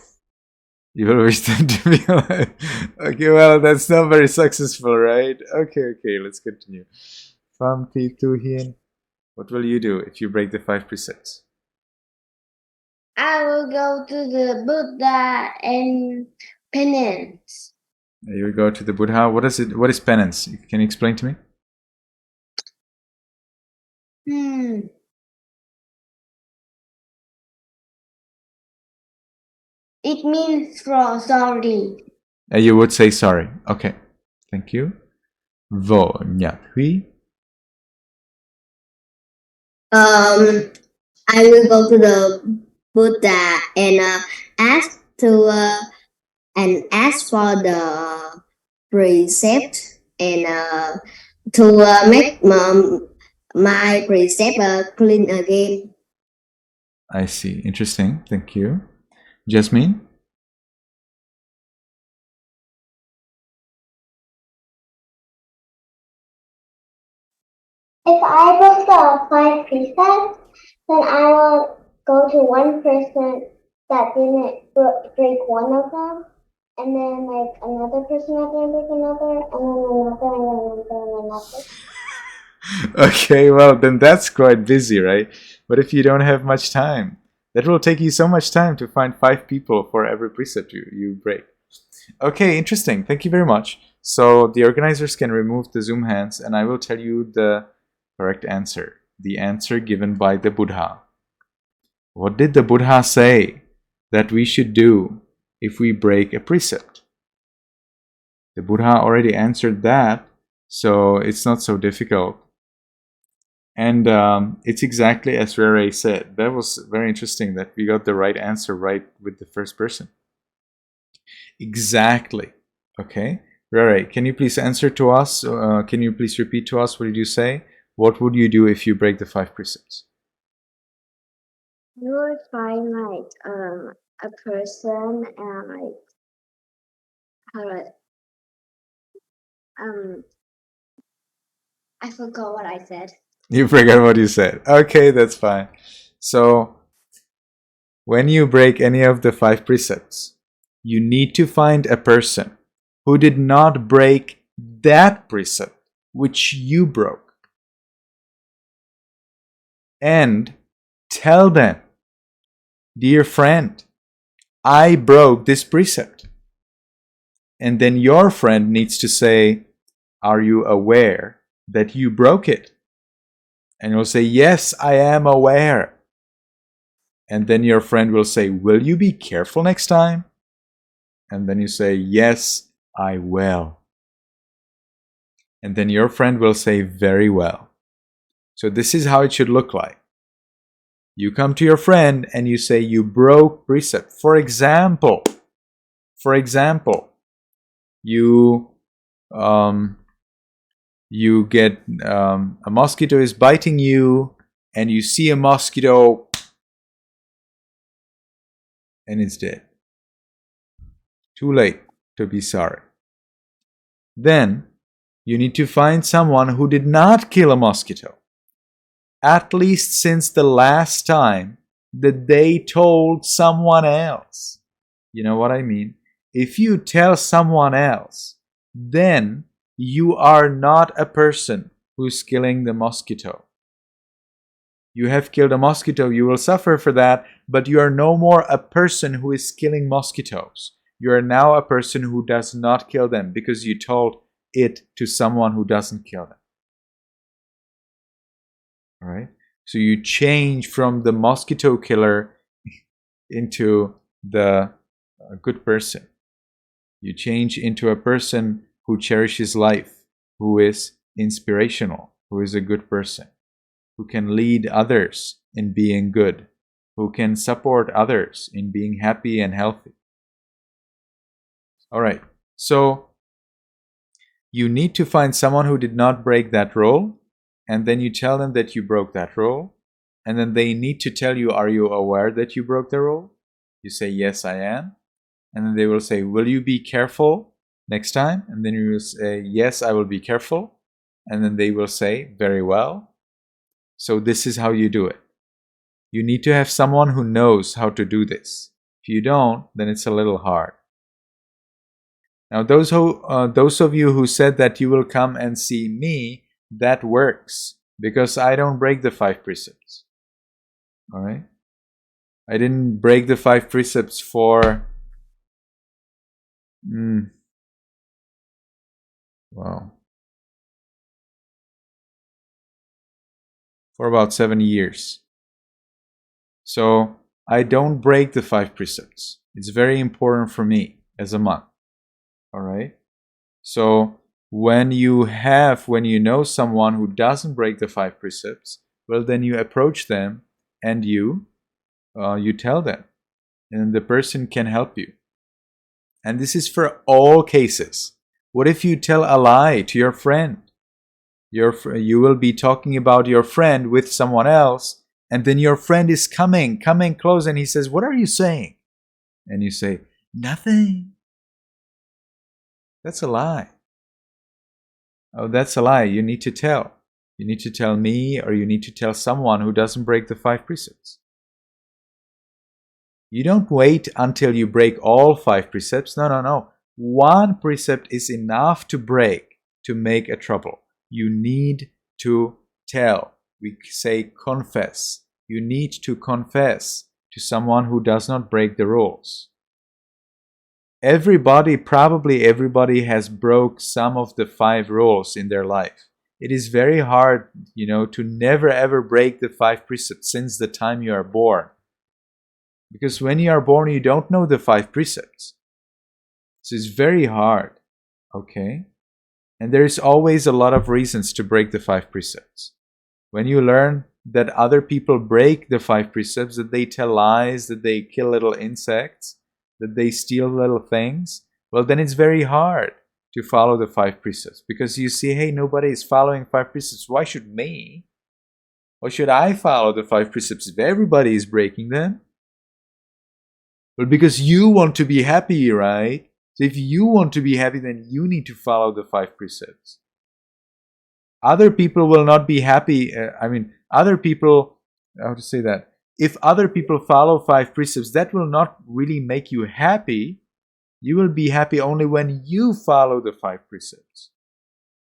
You will wish them to be alive. Okay, well, that's not very successful, right? Okay, let's continue. From Hien, what will you do if you break the five precepts? I will go to the Buddha and penance. You will go to the Buddha. What is it? What is penance? Can you explain to me? It means sorry. You would say sorry. Okay, thank you. Vô Nhật Huy. I will go to the Buddha and ask for the precept and to make my precept clean again. I see. Interesting. Thank you. Jasmine? If I broke the five precepts, then I will go to one person that didn't break one of them, and then like another person that didn't break another, and then another. Okay, well, then that's quite busy, right? But if you don't have much time, that will take you so much time to find five people for every precept you break. Okay, interesting. Thank you very much. So the organizers can remove the Zoom hands, and I will tell you the correct answer. The answer given by the Buddha. What did the Buddha say that we should do if we break a precept? The Buddha already answered that, so it's not so difficult. And it's exactly as Rere said. That was very interesting that we got the right answer right with the first person. Exactly. Okay. Rere, can you please answer to us? Can you please repeat to us what did you say? What would you do if you break the five precepts? You would find like a person and like I forgot what I said. You forgot what you said. Okay, that's fine. So when you break any of the five precepts, you need to find a person who did not break that precept which you broke, and tell them, dear friend, I broke this precept. And then your friend needs to say, are you aware that you broke it? And you'll say, yes, I am aware. And then your friend will say, will you be careful next time? And then you say, yes, I will. And then your friend will say, very well. So this is how it should look like. You come to your friend and you say, you broke precept. For example, you get a mosquito is biting you, and you see a mosquito and it's dead. Too late to be sorry. Then you need to find someone who did not kill a mosquito, at least since the last time that they told someone else. You know what I mean? If you tell someone else, then you are not a person who's killing the mosquito. You have killed a mosquito, you will suffer for that, but you are no more a person who is killing mosquitoes. You are now a person who does not kill them because you told it to someone who doesn't kill them. All right? So you change from the mosquito killer into the good person. You change into a person who cherishes life, who is inspirational, who is a good person, who can lead others in being good, who can support others in being happy and healthy. All right, so you need to find someone who did not break that rule, and then you tell them that you broke that rule, and then they need to tell you, are you aware that you broke the rule? You say, yes, I am. And then they will say, will you be careful next time? And then you will say, yes, I will be careful. And then they will say, very well. So this is how you do it. You need to have someone who knows how to do this. If you don't, then it's a little hard. Now, those of you who said that you will come and see me, that works because I don't break the 5 precepts. All right? I didn't break the 5 precepts for for about 7 years. So I don't break the 5 precepts. It's very important for me as a monk. All right? So when you know someone who doesn't break the 5 precepts, well, then you approach them and you tell them, and the person can help you. And this is for all cases. What if you tell a lie to your friend? You will be talking about your friend with someone else, and then your friend is coming close, and he says, what are you saying? And you say, nothing. That's a lie. Oh, that's a lie. You need to tell. You need to tell me, or you need to tell someone who doesn't break the 5 precepts. You don't wait until you break all 5 precepts. No. 1 precept is enough to break, to make a trouble. You need to tell. We say confess. You need to confess to someone who does not break the rules. Probably everybody has broke some of the 5 rules in their life. It is very hard, to never ever break the 5 precepts since the time you are born. Because when you are born, you don't know the 5 precepts. So it's very hard, okay? And there is always a lot of reasons to break the 5 precepts. When you learn that other people break the 5 precepts, that they tell lies, that they kill little insects, that they steal little things, well, then it's very hard to follow the 5 precepts. Because you see, hey, nobody is following 5 precepts. Why should me? Why should I follow the 5 precepts if everybody is breaking them? Well, because you want to be happy, right? So if you want to be happy, then you need to follow the 5 precepts. Other people will not be happy. Other people, how to say that? If other people follow 5 precepts, that will not really make you happy. You will be happy only when you follow the 5 precepts.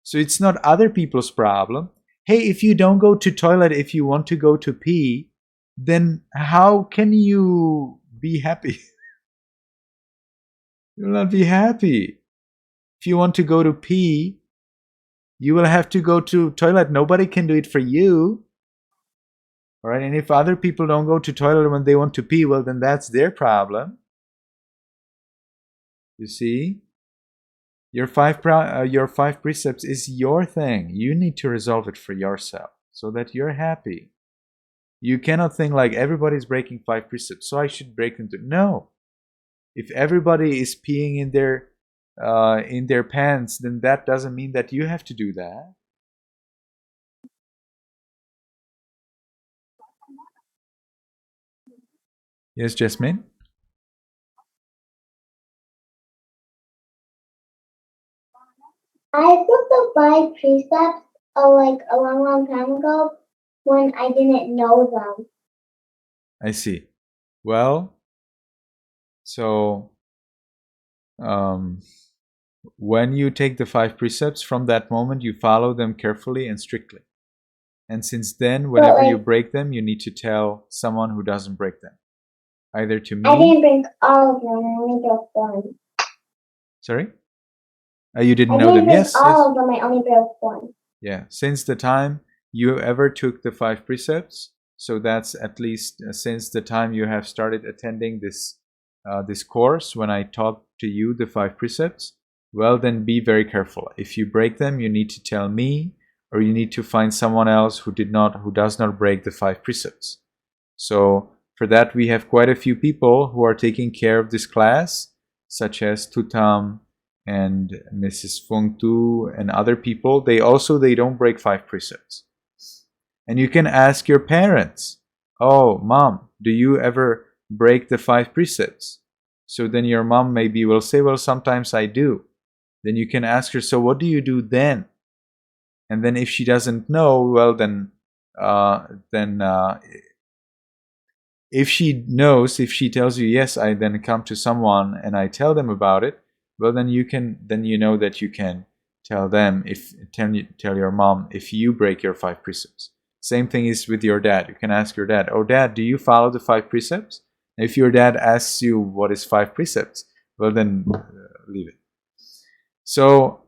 So it's not other people's problem. Hey, if you don't go to toilet, if you want to go to pee, then how can you be happy? You will not be happy. If you want to go to pee, you will have to go to toilet. Nobody can do it for you. All right, and if other people don't go to toilet when they want to pee, well, then that's their problem. You see, your five precepts is your thing. You need to resolve it for yourself so that you're happy. You cannot think like everybody's breaking 5 precepts, so I should break them too. No. If everybody is peeing in their pants, then that doesn't mean that you have to do that. Yes, Jasmine? I took the 5 precepts like a long time ago when I didn't know them. I see. Well, so when you take the 5 precepts, from that moment you follow them carefully and strictly. And since then, whenever you break them, you need to tell someone who doesn't break them. Either to me. I didn't break all of them, I only broke one. Sorry? You didn't I know didn't them. break Yes. all of them, I only broke one. Yeah. Since the time you ever took the 5 precepts, so that's at least since the time you have started attending this course, when I taught to you the 5 precepts, well, then be very careful. If you break them, you need to tell me, or you need to find someone else who does not break the 5 precepts. So for that, we have quite a few people who are taking care of this class, such as Tutam and Mrs. Fung Tu and other people. They don't break 5 precepts. And you can ask your parents, oh, mom, do you ever break the 5 precepts? So then your mom maybe will say, well, sometimes I do. Then you can ask her, so what do you do then? And then if she doesn't know, well, then if she knows, if she tells you, yes, I then come to someone and I tell them about it, well, then you know that you can tell them, tell your mom if you break your 5 precepts. Same thing is with your dad. You can ask your dad, oh, dad, do you follow the 5 precepts? If your dad asks you what is 5 precepts, well, then leave it. So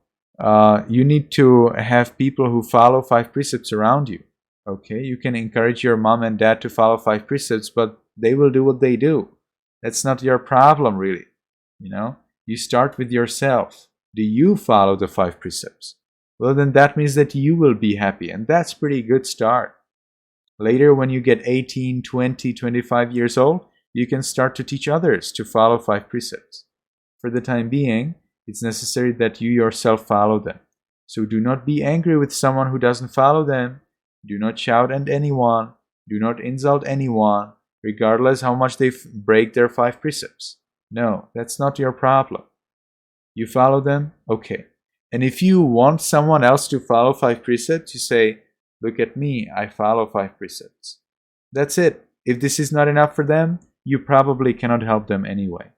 you need to have people who follow 5 precepts around you. Okay, you can encourage your mom and dad to follow 5 precepts, but they will do what they do. That's not your problem, really. You start with yourself. Do you follow the 5 precepts? Well, then that means that you will be happy, and that's pretty good start. Later, when you get 18, 20, 25 years old, you can start to teach others to follow 5 precepts. For the time being, it's necessary that you yourself follow them. So do not be angry with someone who doesn't follow them. Do not shout at anyone. Do not insult anyone, regardless how much they break their 5 precepts. No, that's not your problem. You follow them? Okay. And if you want someone else to follow 5 precepts, you say, look at me, I follow 5 precepts. That's it. If this is not enough for them, you probably cannot help them anyway.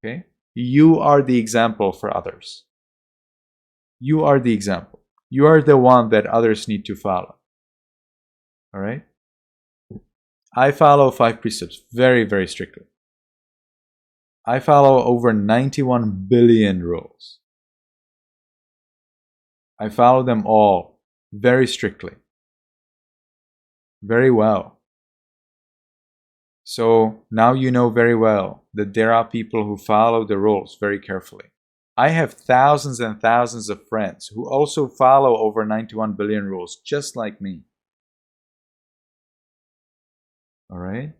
Okay? You are the example for others. You are the example. You are the one that others need to follow. All right? I follow 5 precepts very, very strictly. I follow over 91 billion rules. I follow them all very strictly. Very well. So now you know very well that there are people who follow the rules very carefully. I have thousands and thousands of friends who also follow over 91 billion rules, just like me. All right?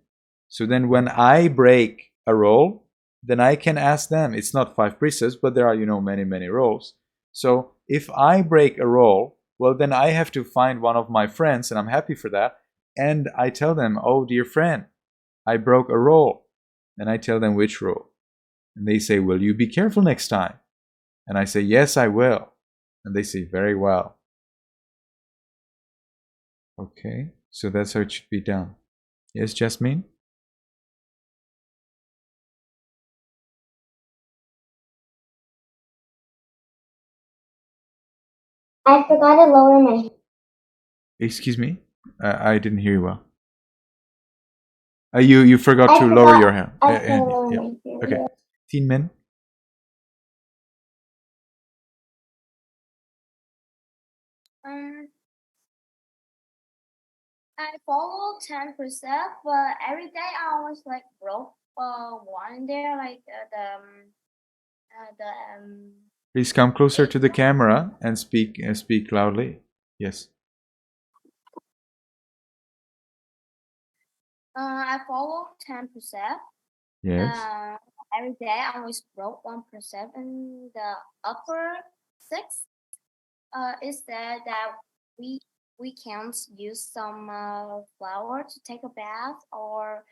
So then when I break a rule, then I can ask them. It's not 5 precepts, but there are, many, many rules. So if I break a rule, well, then I have to find one of my friends, and I'm happy for that. And I tell them, oh, dear friend, I broke a rule. And I tell them which rule. And they say, will you be careful next time? And I say, yes, I will. And they say, very well. Okay, so that's how it should be done. Yes, Jasmine? I forgot to lower my hand. Excuse me? I didn't hear you well. You forgot to lower your hand. Yeah. Okay. Tin Min? I follow 10 precepts, but every day I always like broke one there, like Please come closer to the camera and speak loudly. Yes. I follow 10 precepts. Yes. Every day I always broke 1 precept, and the upper 6 is that we can't use some flour to take a bath or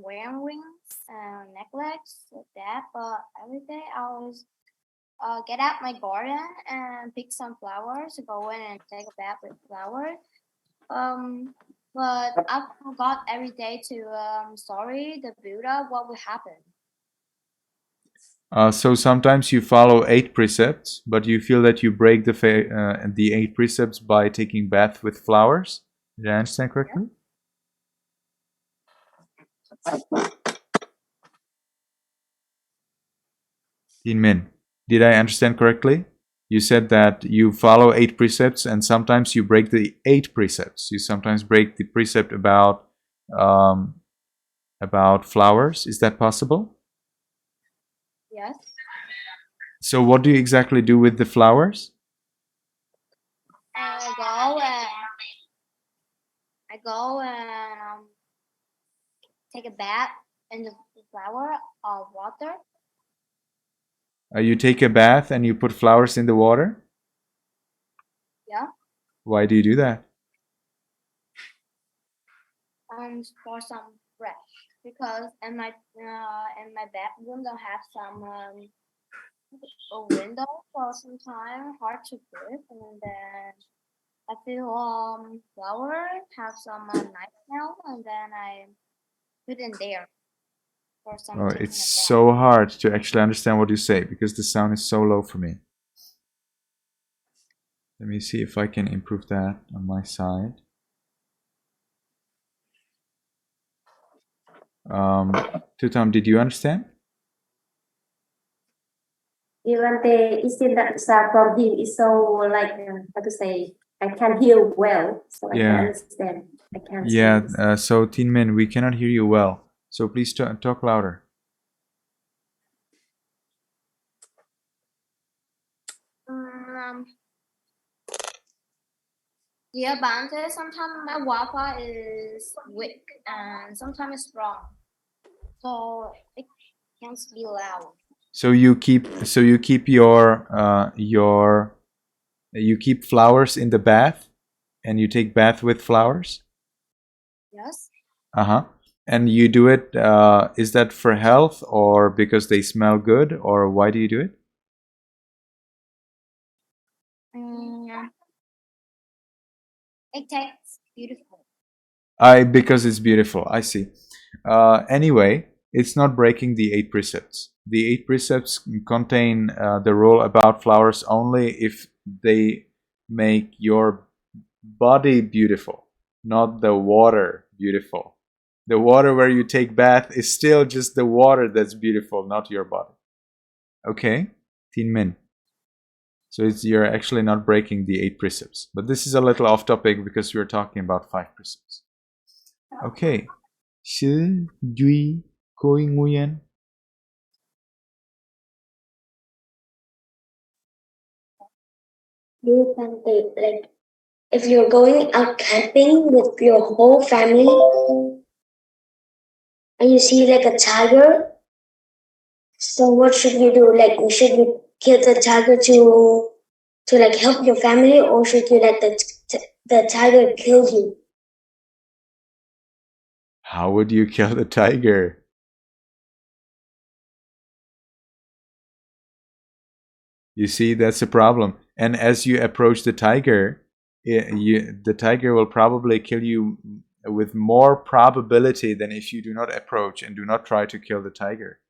wearing rings and necklace like that. But every day I always get out my garden and pick some flowers to go in and take a bath with flowers. But I forgot every day to sorry the Buddha what will happen. So sometimes you follow 8 precepts, but you feel that you break the 8 precepts by taking bath with flowers. Did I understand correctly? Min, did I understand correctly? You said that you follow 8 precepts, and sometimes you break the 8 precepts. You sometimes break the precept about flowers. Is that possible? Yes. So what do you exactly do with the flowers? I go and take a bath in the flower of water. You take a bath and you put flowers in the water? Yeah. Why do you do that? For some fresh, because in my bathroom don't have some a window, so sometimes hard to breathe, and then I feel flower have some nice smell, and then I put in there for some. Oh, it's so hard to actually understand what you say because the sound is so low for me. Let me see if I can improve that on my side. Tutam, did you understand? Even the Isinda from him is so like how to say, I can hear well, so I can understand. I can. Yeah. So Tinmin, we cannot hear you well. So please talk louder. Yeah, but sometimes my Wi-Fi is weak and sometimes it's strong, so it can't be loud. So you keep you keep flowers in the bath, and you take bath with flowers. Yes. And you do it. Is that for health or because they smell good, or why do you do it? It tastes beautiful. Because it's beautiful. I see. Anyway, it's not breaking the 8 precepts. The 8 precepts contain the rule about flowers only if they make your body beautiful, not the water beautiful. The water where you take bath is still just the water that's beautiful, not your body. Okay? Tin Min. So you're actually not breaking the 8 precepts. But this is a little off topic because we're talking about 5 precepts. Okay. Sư duy khôi nguyên. You can take, like, if you're going out camping with your whole family and you see like a tiger, so what should you do? Like, should you kill the tiger to like help your family, or should you let the tiger kill you? How would you kill the tiger? You see, that's a problem. And as you approach the tiger, the tiger will probably kill you with more probability than if you do not approach and do not try to kill the tiger.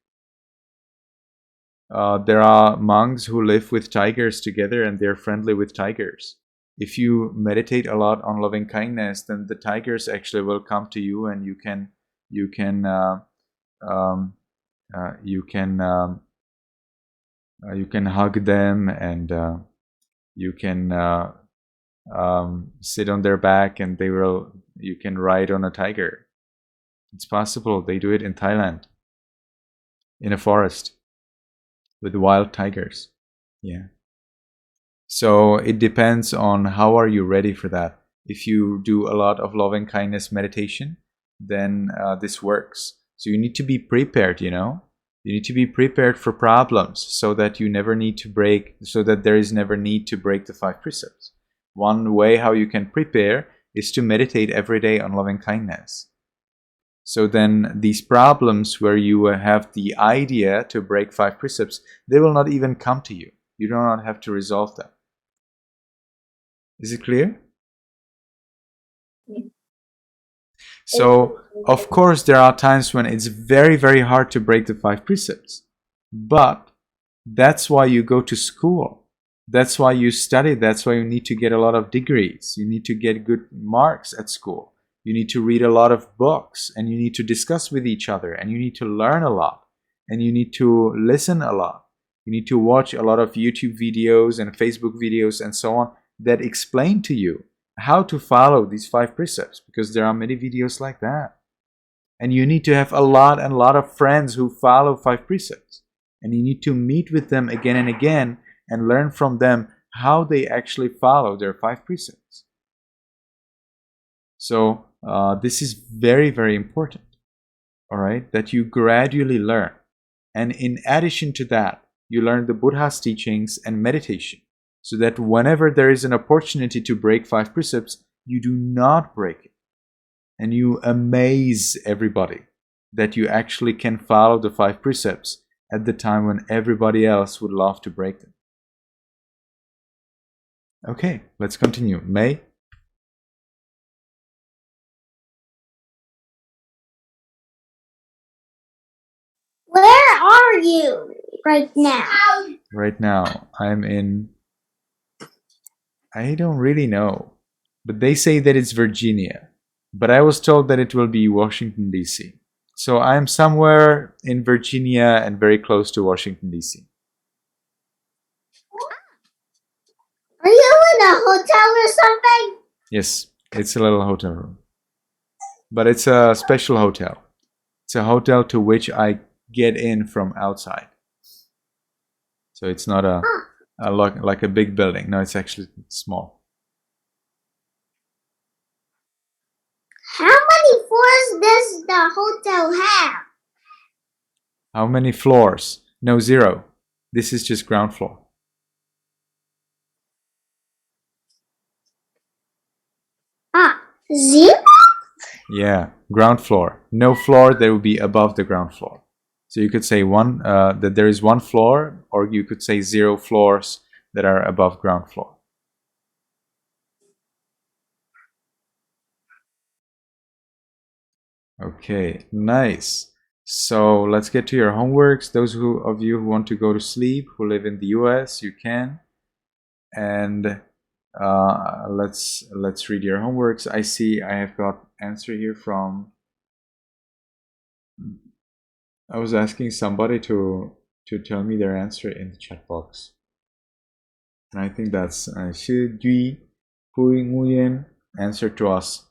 There are monks who live with tigers together and they're friendly with tigers. If you meditate a lot on loving kindness, then the tigers actually will come to you, and you can hug them, and you can sit on their back and you can ride on a tiger. It's possible. They do it in Thailand, in a forest with wild tigers. Yeah. So it depends on how are you ready for that. If you do a lot of loving kindness meditation, then this works. So you need to be prepared, you know. You need to be prepared for problems so that you never need to break, so that there is never need to break the 5 precepts. One way how you can prepare is to meditate every day on loving kindness. So then these problems where you have the idea to break 5 precepts, they will not even come to you. You do not have to resolve them. Is it clear? Yeah. So, of course, there are times when it's very, very hard to break the 5 precepts. But that's why you go to school. That's why you study. That's why you need to get a lot of degrees. You need to get good marks at school. You need to read a lot of books, and you need to discuss with each other, and you need to learn a lot, and you need to listen a lot. You need to watch a lot of YouTube videos and Facebook videos and so on that explain to you how to follow these 5 precepts, because there are many videos like that. And you need to have a lot of friends who follow 5 precepts. And you need to meet with them again and again and learn from them how they actually follow their 5 precepts. So this is very, very important, all right, that you gradually learn. And in addition to that, you learn the Buddha's teachings and meditation, so that whenever there is an opportunity to break 5 precepts, you do not break it. And you amaze everybody that you actually can follow the 5 precepts at the time when everybody else would love to break them. Okay, let's continue. May? Where are you right now? Right now, I'm in... I don't really know. But they say that it's Virginia. But I was told that it will be Washington, D.C. So I'm somewhere in Virginia and very close to Washington, D.C. Are you in a hotel or something? Yes, it's a little hotel room. But it's a special hotel. It's a hotel to which I get in from outside. So it's not like a big building. No, it's actually small. How many floors does the hotel have? How many floors? No, 0. This is just ground floor. Zero? Yeah, ground floor. No floor that would be above the ground floor. So you could say that there is 1 floor, or you could say 0 floors that are above ground floor. Okay, nice. So let's get to your homeworks. Those of you who want to go to sleep, who live in the US, you can. And let's read your homeworks. I see I have got answer here from... I was asking somebody to tell me their answer in the chat box. And I think that's Shi Jui Hui Nguyen answered to us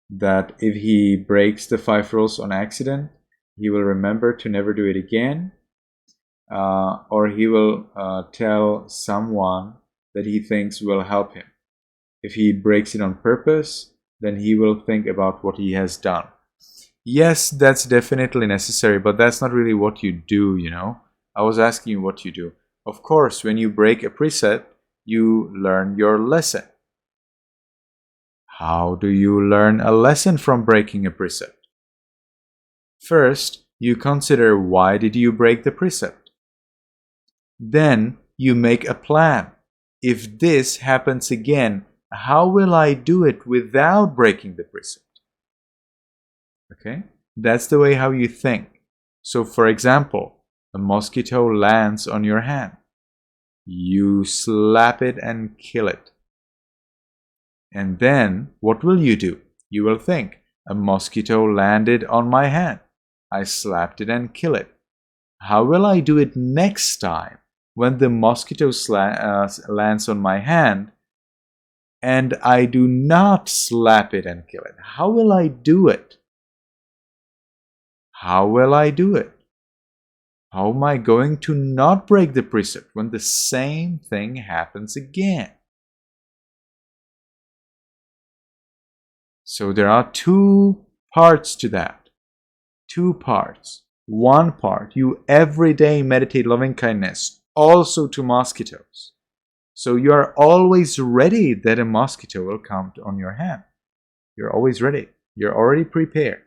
that if he breaks the 5 rules on accident, he will remember to never do it again, or he will tell someone that he thinks will help him. If he breaks it on purpose, then he will think about what he has done. Yes, that's definitely necessary, but that's not really what you do, you know. I was asking you what you do. Of course, when you break a precept, you learn your lesson. How do you learn a lesson from breaking a precept? First, you consider why did you break the precept. Then you make a plan. If this happens again, how will I do it without breaking the precept? Okay, that's the way how you think. So for example, a mosquito lands on your hand. You slap it and kill it. And then what will you do? You will think, a mosquito landed on my hand. I slapped it and killed it. How will I do it next time when the mosquito lands on my hand? and I do not slap it and kill it, how will I do it? How will I do it? How am I going to not break the precept when the same thing happens again? So there are two parts to that. Two parts. One part, you every day meditate loving kindness also to mosquitoes. So you are always ready that a mosquito will come on your hand. You're always ready. You're already prepared.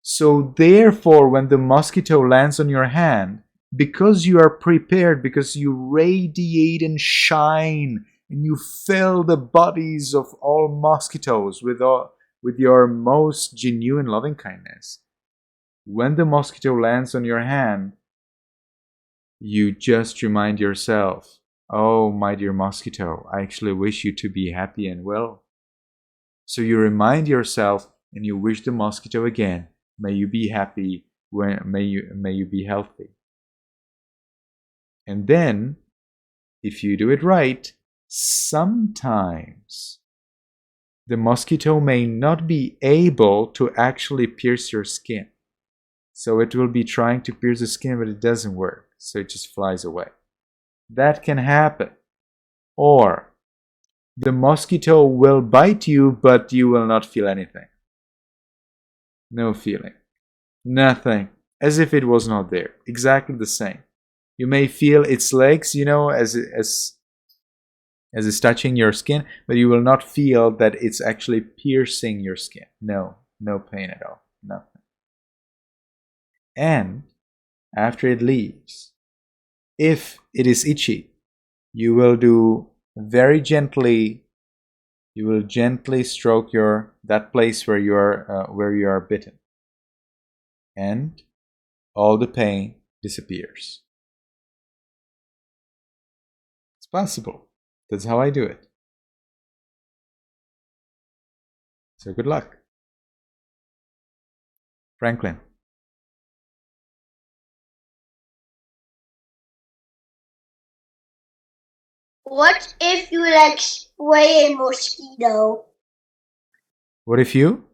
So therefore, when the mosquito lands on your hand, because you are prepared, because you radiate and shine, and you fill the bodies of all mosquitoes with your most genuine loving kindness, when the mosquito lands on your hand, you just remind yourself, oh, my dear mosquito, I actually wish you to be happy and well. So you remind yourself and you wish the mosquito again, may you be happy, may you be healthy. And then, if you do it right, sometimes the mosquito may not be able to actually pierce your skin. So it will be trying to pierce the skin, but it doesn't work. So it just flies away. That can happen. Or the mosquito will bite you, but you will not feel anything. No feeling. Nothing. As if it was not there. Exactly the same. You may feel its legs, as it's touching your skin, but you will not feel that it's actually piercing your skin. No pain at all. Nothing. And after it leaves, if it is itchy, you will do very gently. You will gently stroke that place where you are bitten, and all the pain disappears. It's possible. That's how I do it. So good luck. Franklin. What if you like spray a mosquito? What if you?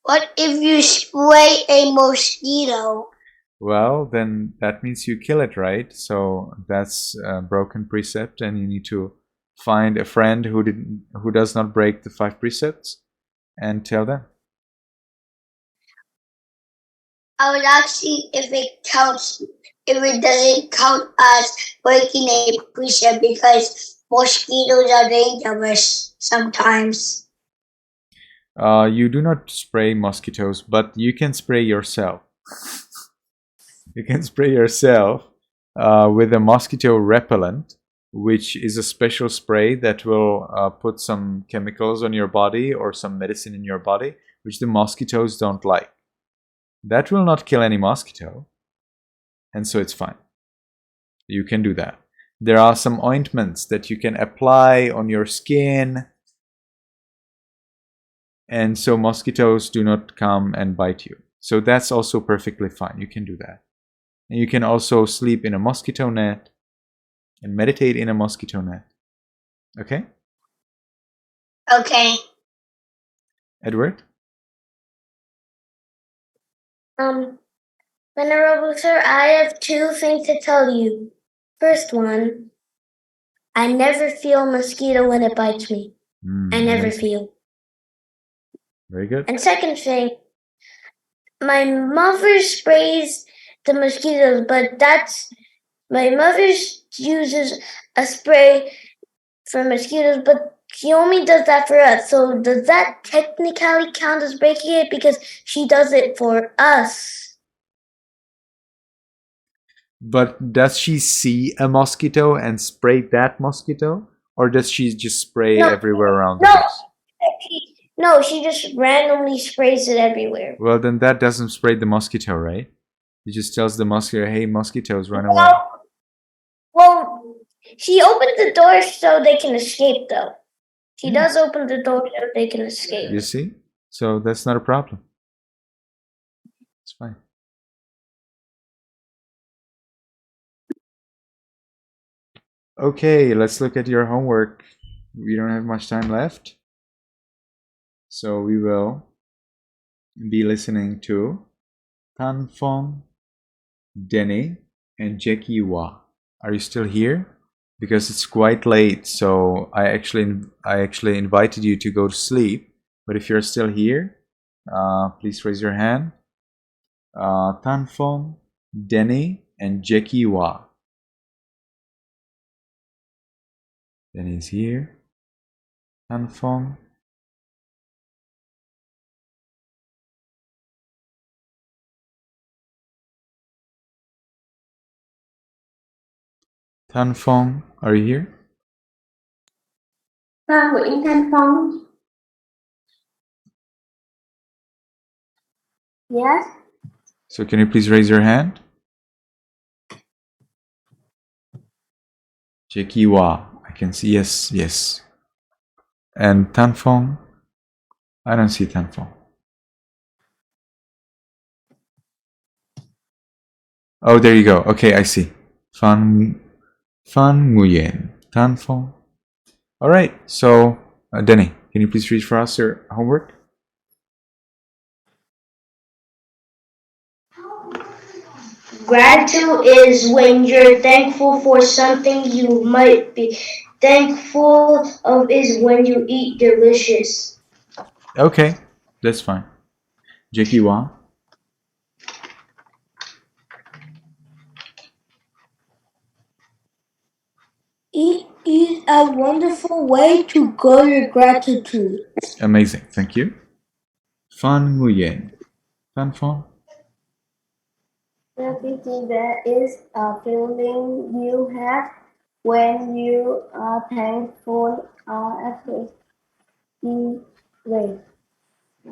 What if you spray a mosquito? Well, then that means you kill it, right? So that's a broken precept, and you need to find a friend who does not break the 5 precepts and tell them. I would ask you if it counts, if it doesn't count as breaking a precept, because mosquitoes are dangerous sometimes. You do not spray mosquitoes, but you can spray yourself. You can spray yourself with a mosquito repellent, which is a special spray that will put some chemicals on your body or some medicine in your body, which the mosquitoes don't like. That will not kill any mosquito, and so it's fine. You can do that. There are some ointments that you can apply on your skin, and so mosquitoes do not come and bite you. So that's also perfectly fine. You can do that. And you can also sleep in a mosquito net and meditate in a mosquito net. Okay? Okay. Edward? Venerable Sir, I have 2 things to tell you. First one, I never feel mosquito when it bites me. I never Amazing. feel. Very good. And second thing, my mother sprays the mosquitoes, but my mother uses a spray for mosquitoes, but she only does that for us. So does that technically count as breaking it because she does it for us? But does she see a mosquito and spray that mosquito? Or does she just spray everywhere around the house? No, she just randomly sprays it everywhere. Well, then that doesn't spray the mosquito, right? She just tells the mosquito, hey, mosquitoes, run away. Well, she opens the door so they can escape, though. She does open the door so they can escape. You see? So that's not a problem. It's fine. Okay, let's look at your homework. we don't have much time left. So we will be listening to Tan Phong, Denny, and Jackie Wa. Are you still here? Because it's quite late, so I actually invited you to go to sleep. But if you're still here, please raise your hand. Tan Phong, Denny, and Jackie Wa. Denny's here. Tan Phong. Tan Phong, are you here? Phan Nguyễn Thanh Phong. Yes. So can you please raise your hand? Jackie Wa, I can see, yes, yes. And Tan Phong, I don't see Tan Phong. Oh, there you go. Okay, I see. Fan Nguyen, Tan Phong. All right, so Denny, can you please read for us your homework? Gratitude is when you're thankful for something you might be thankful of is when you eat delicious. Okay, that's fine. Jackie Wa. It is a wonderful way to grow your gratitude. Amazing, thank you. Fan Nguyen, Tan Phong. Gratitude is a feeling you have when you are thankful or appreciative.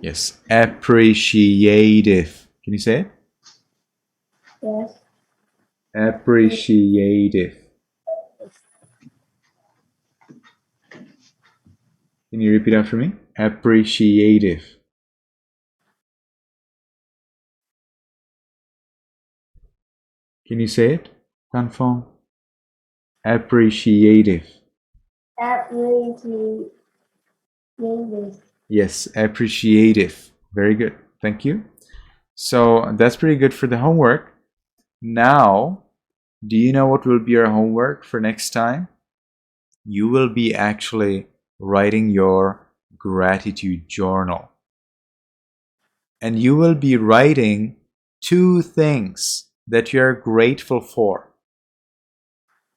Yes, appreciative. Can you say it? Yes. Appreciative. Can you repeat after me? Appreciative. Can you say it? Tan Phong. Appreciative. Appreciative. Yes, appreciative. Very good. Thank you. So that's pretty good for the homework. Now, do you know what will be your homework for next time? You will be actually writing your gratitude journal. And you will be writing 2 things that you're grateful for.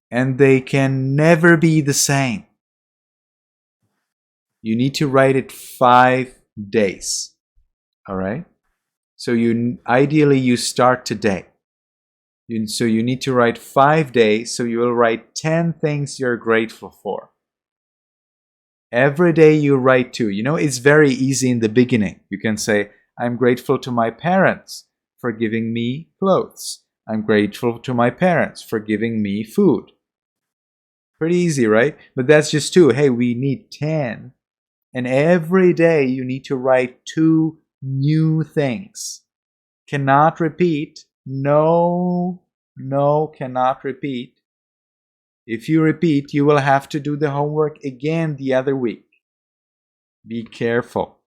And they can never be the same. You need to write it 5 days. All right? So ideally you start today. So you need to write 5 days. So you will write 10 things you're grateful for. Every day you write 2. You know, it's very easy in the beginning. You can say, I'm grateful to my parents for giving me clothes. I'm grateful to my parents for giving me food. Pretty easy, right? But that's just 2. Hey, we need 10. And every day you need to write 2 new things. Cannot repeat. No, cannot repeat. If you repeat, you will have to do the homework again the other week. Be careful.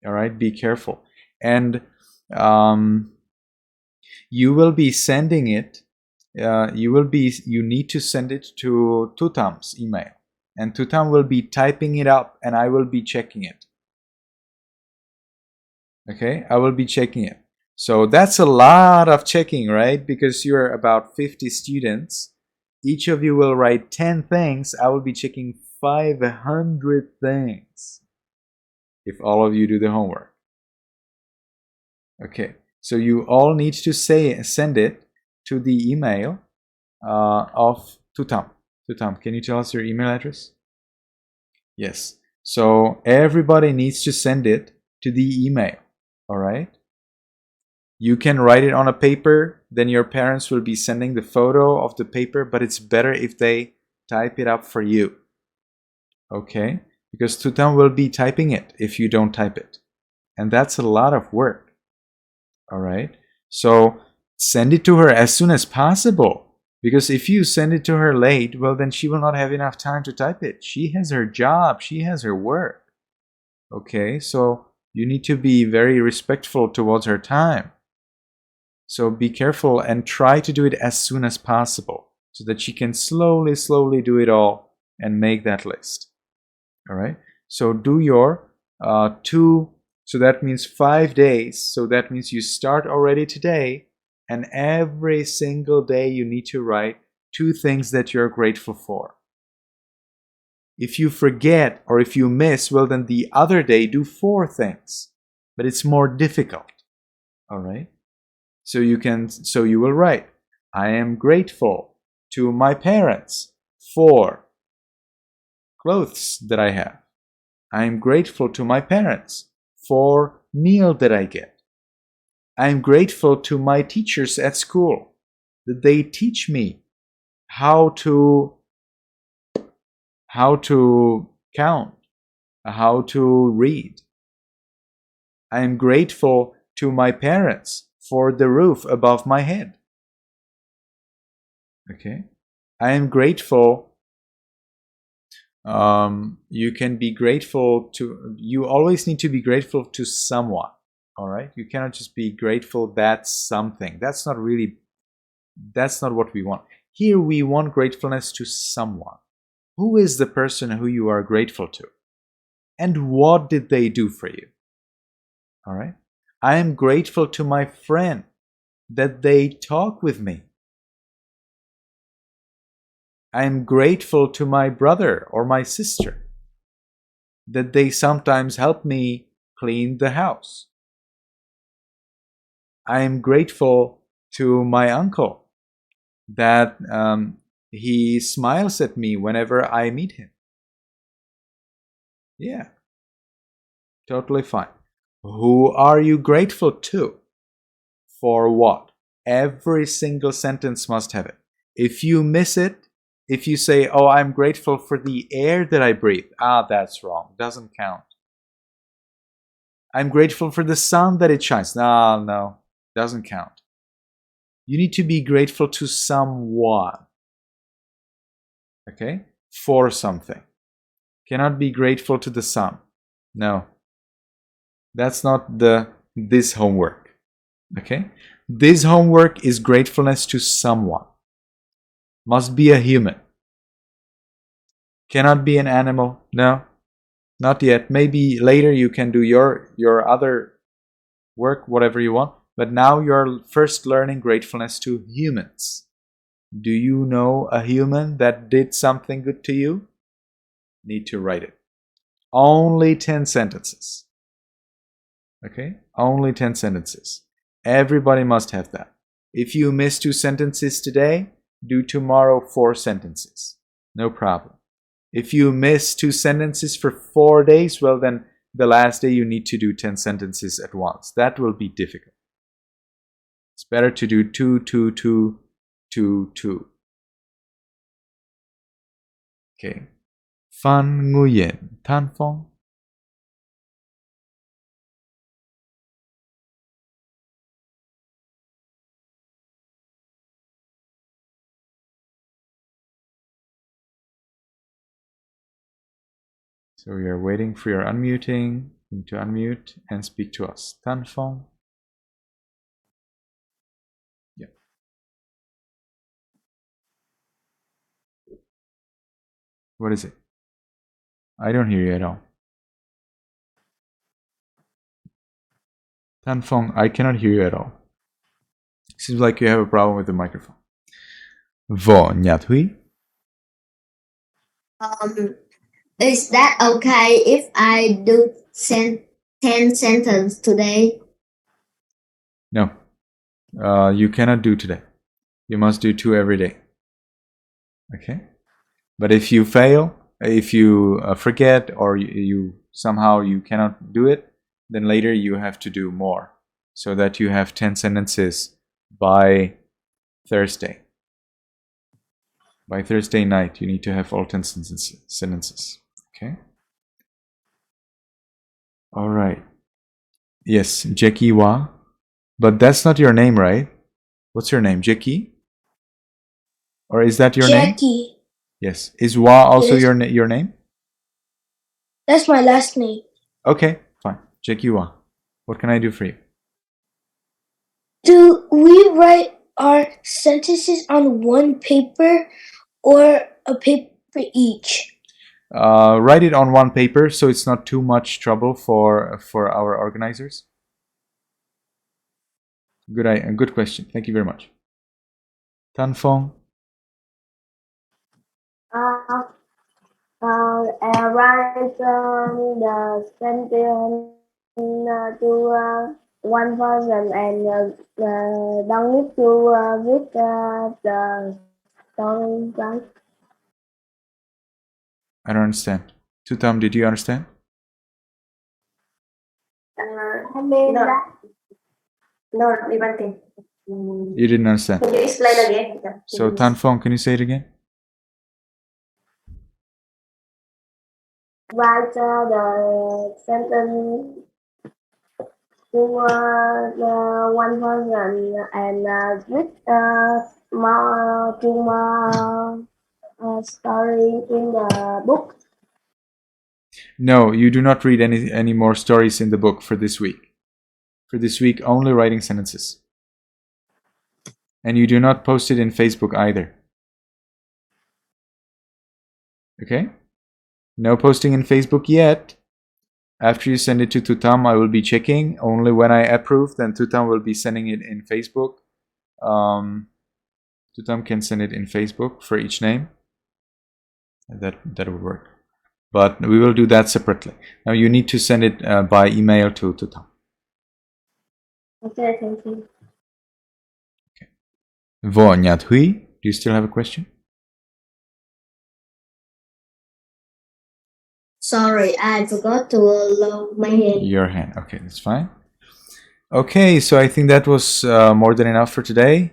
All right, be careful. And you will be sending it. You need to send it to Tutam's email. And Tutam will be typing it up and I will be checking it. Okay, I will be checking it. So that's a lot of checking, right? Because you're about 50 students. Each of you will write 10 things. I will be checking 500 things if all of you do the homework. Okay, so you all need to send it to the email of Tutam. Tutam, can you tell us your email address? Yes. So everybody needs to send it to the email. All right. You can write it on a paper. Then your parents will be sending the photo of the paper. But it's better if they type it up for you. Okay. Because Tutam will be typing it if you don't type it. And that's a lot of work. All right. So send it to her as soon as possible. Because if you send it to her late, well, then she will not have enough time to type it. She has her job, she has her work. Okay, so you need to be very respectful towards her time. So be careful and try to do it as soon as possible so that she can slowly do it all and make that list. All right, so do your 2, so that means 5 days. So that means you start already today, and every single day you need to write 2 things that you're grateful for. If you forget or if you miss, well, then the other day do 4 things, but it's more difficult. All right, so you will write, I am grateful to my parents for clothes that I have. I am grateful to my parents for meal that I get. I am grateful to my teachers at school that they teach me how to count, how to read. I am grateful to my parents for the roof above my head. Okay, I am grateful. You can be grateful to, you always need to be grateful to someone. All right, you cannot just be grateful that something. That's not what we want. Here we want gratefulness to someone. Who is the person who you are grateful to? And what did they do for you? All right, I am grateful to my friend that they talk with me. I am grateful to my brother or my sister that they sometimes help me clean the house. I am grateful to my uncle that he smiles at me whenever I meet him. Yeah, totally fine. Who are you grateful to? For what? Every single sentence must have it. If you miss it, if you say, oh, I'm grateful for the air that I breathe, that's wrong. Doesn't count. I'm grateful for the sun that it shines. No, doesn't count. You need to be grateful to someone. Okay? For something. Cannot be grateful to the sun. No. That's not this homework. Okay? This homework is gratefulness to someone. Must be a human. Cannot be an animal. No. Not yet. Maybe later you can do your other work, whatever you want. But now you're first learning gratefulness to humans. Do you know a human that did something good to you? Need to write it. Only 10 sentences. Okay? Only 10 sentences. Everybody must have that. If you miss 2 sentences today, do tomorrow 4 sentences. No problem. If you miss 2 sentences for 4 days, well, then the last day you need to do 10 sentences at once. That will be difficult. It's better to do 2, 2, 2, 2, 2. Okay. Phan Nguyen Tan Phong. So we are waiting for your unmuting. You need to unmute and speak to us. Tan Phong. Yeah. What is it? I don't hear you at all. Tan Phong, I cannot hear you at all. Seems like you have a problem with the microphone. Võ Nhật Huy. Is that okay if I do 10 sentences today? No. You cannot do today. You must do 2 every day. Okay? But if you fail, if you forget, or you somehow you cannot do it, then later you have to do more so that you have 10 sentences by Thursday. By Thursday night, you need to have all 10 sentences. Okay? All right. Yes, Jackie Wa. But that's not your name, right? What's your name? Jackie? Or is that your name? Jackie. Yes. Is Wa also Yes. your name? That's my last name. Okay, fine. Jackie Wa. What can I do for you? Do we write our sentences on one paper or a paper each? Write it on one paper so it's not too much trouble for our organizers. Good question. Thank you very much. Tan Fong. Write the sentence to one person and don't need to read the story, right? I don't understand. Tutam, did you understand? No, Vivante. You didn't understand. Can you explain again? Yeah, So please. Tan Fong, can you say it again? Write the sentence to the one person and read more story in the book. No, you do not read any more stories in the book for this week. For this week, only writing sentences. And you do not post it in Facebook either. Okay? No posting in Facebook yet. After you send it to Tutam, I will be checking. Only when I approve, then Tutam will be sending it in Facebook. Tutam can send it in Facebook for each name. That would work. But we will do that separately. Now you need to send it by email to Tutam. Okay, thank you. Vo Nyat Hui, do you still have a question? Sorry, I forgot to lower my hand. Your hand. Okay, that's fine. Okay, so I think that was more than enough for today.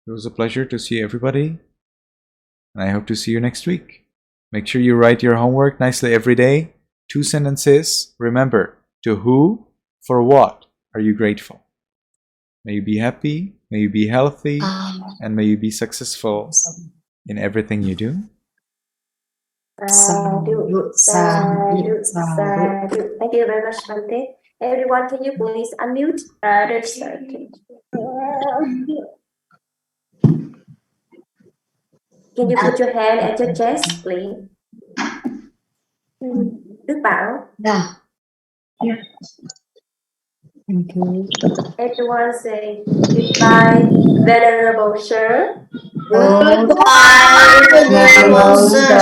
It was a pleasure to see everybody. And I hope to see you next week. Make sure you write your homework nicely every day. 2 sentences. Remember, to who, for what are you grateful? May you be happy, may you be healthy, and may you be successful in everything you do. Sadhu. Thank you very much, Bante. Everyone, can you please unmute? Let's start. Can you put your hand at your chest, please? Đức Bảo. Yeah. Thank you. Everyone say goodbye, Venerable Sir. Goodbye, Venerable Sir.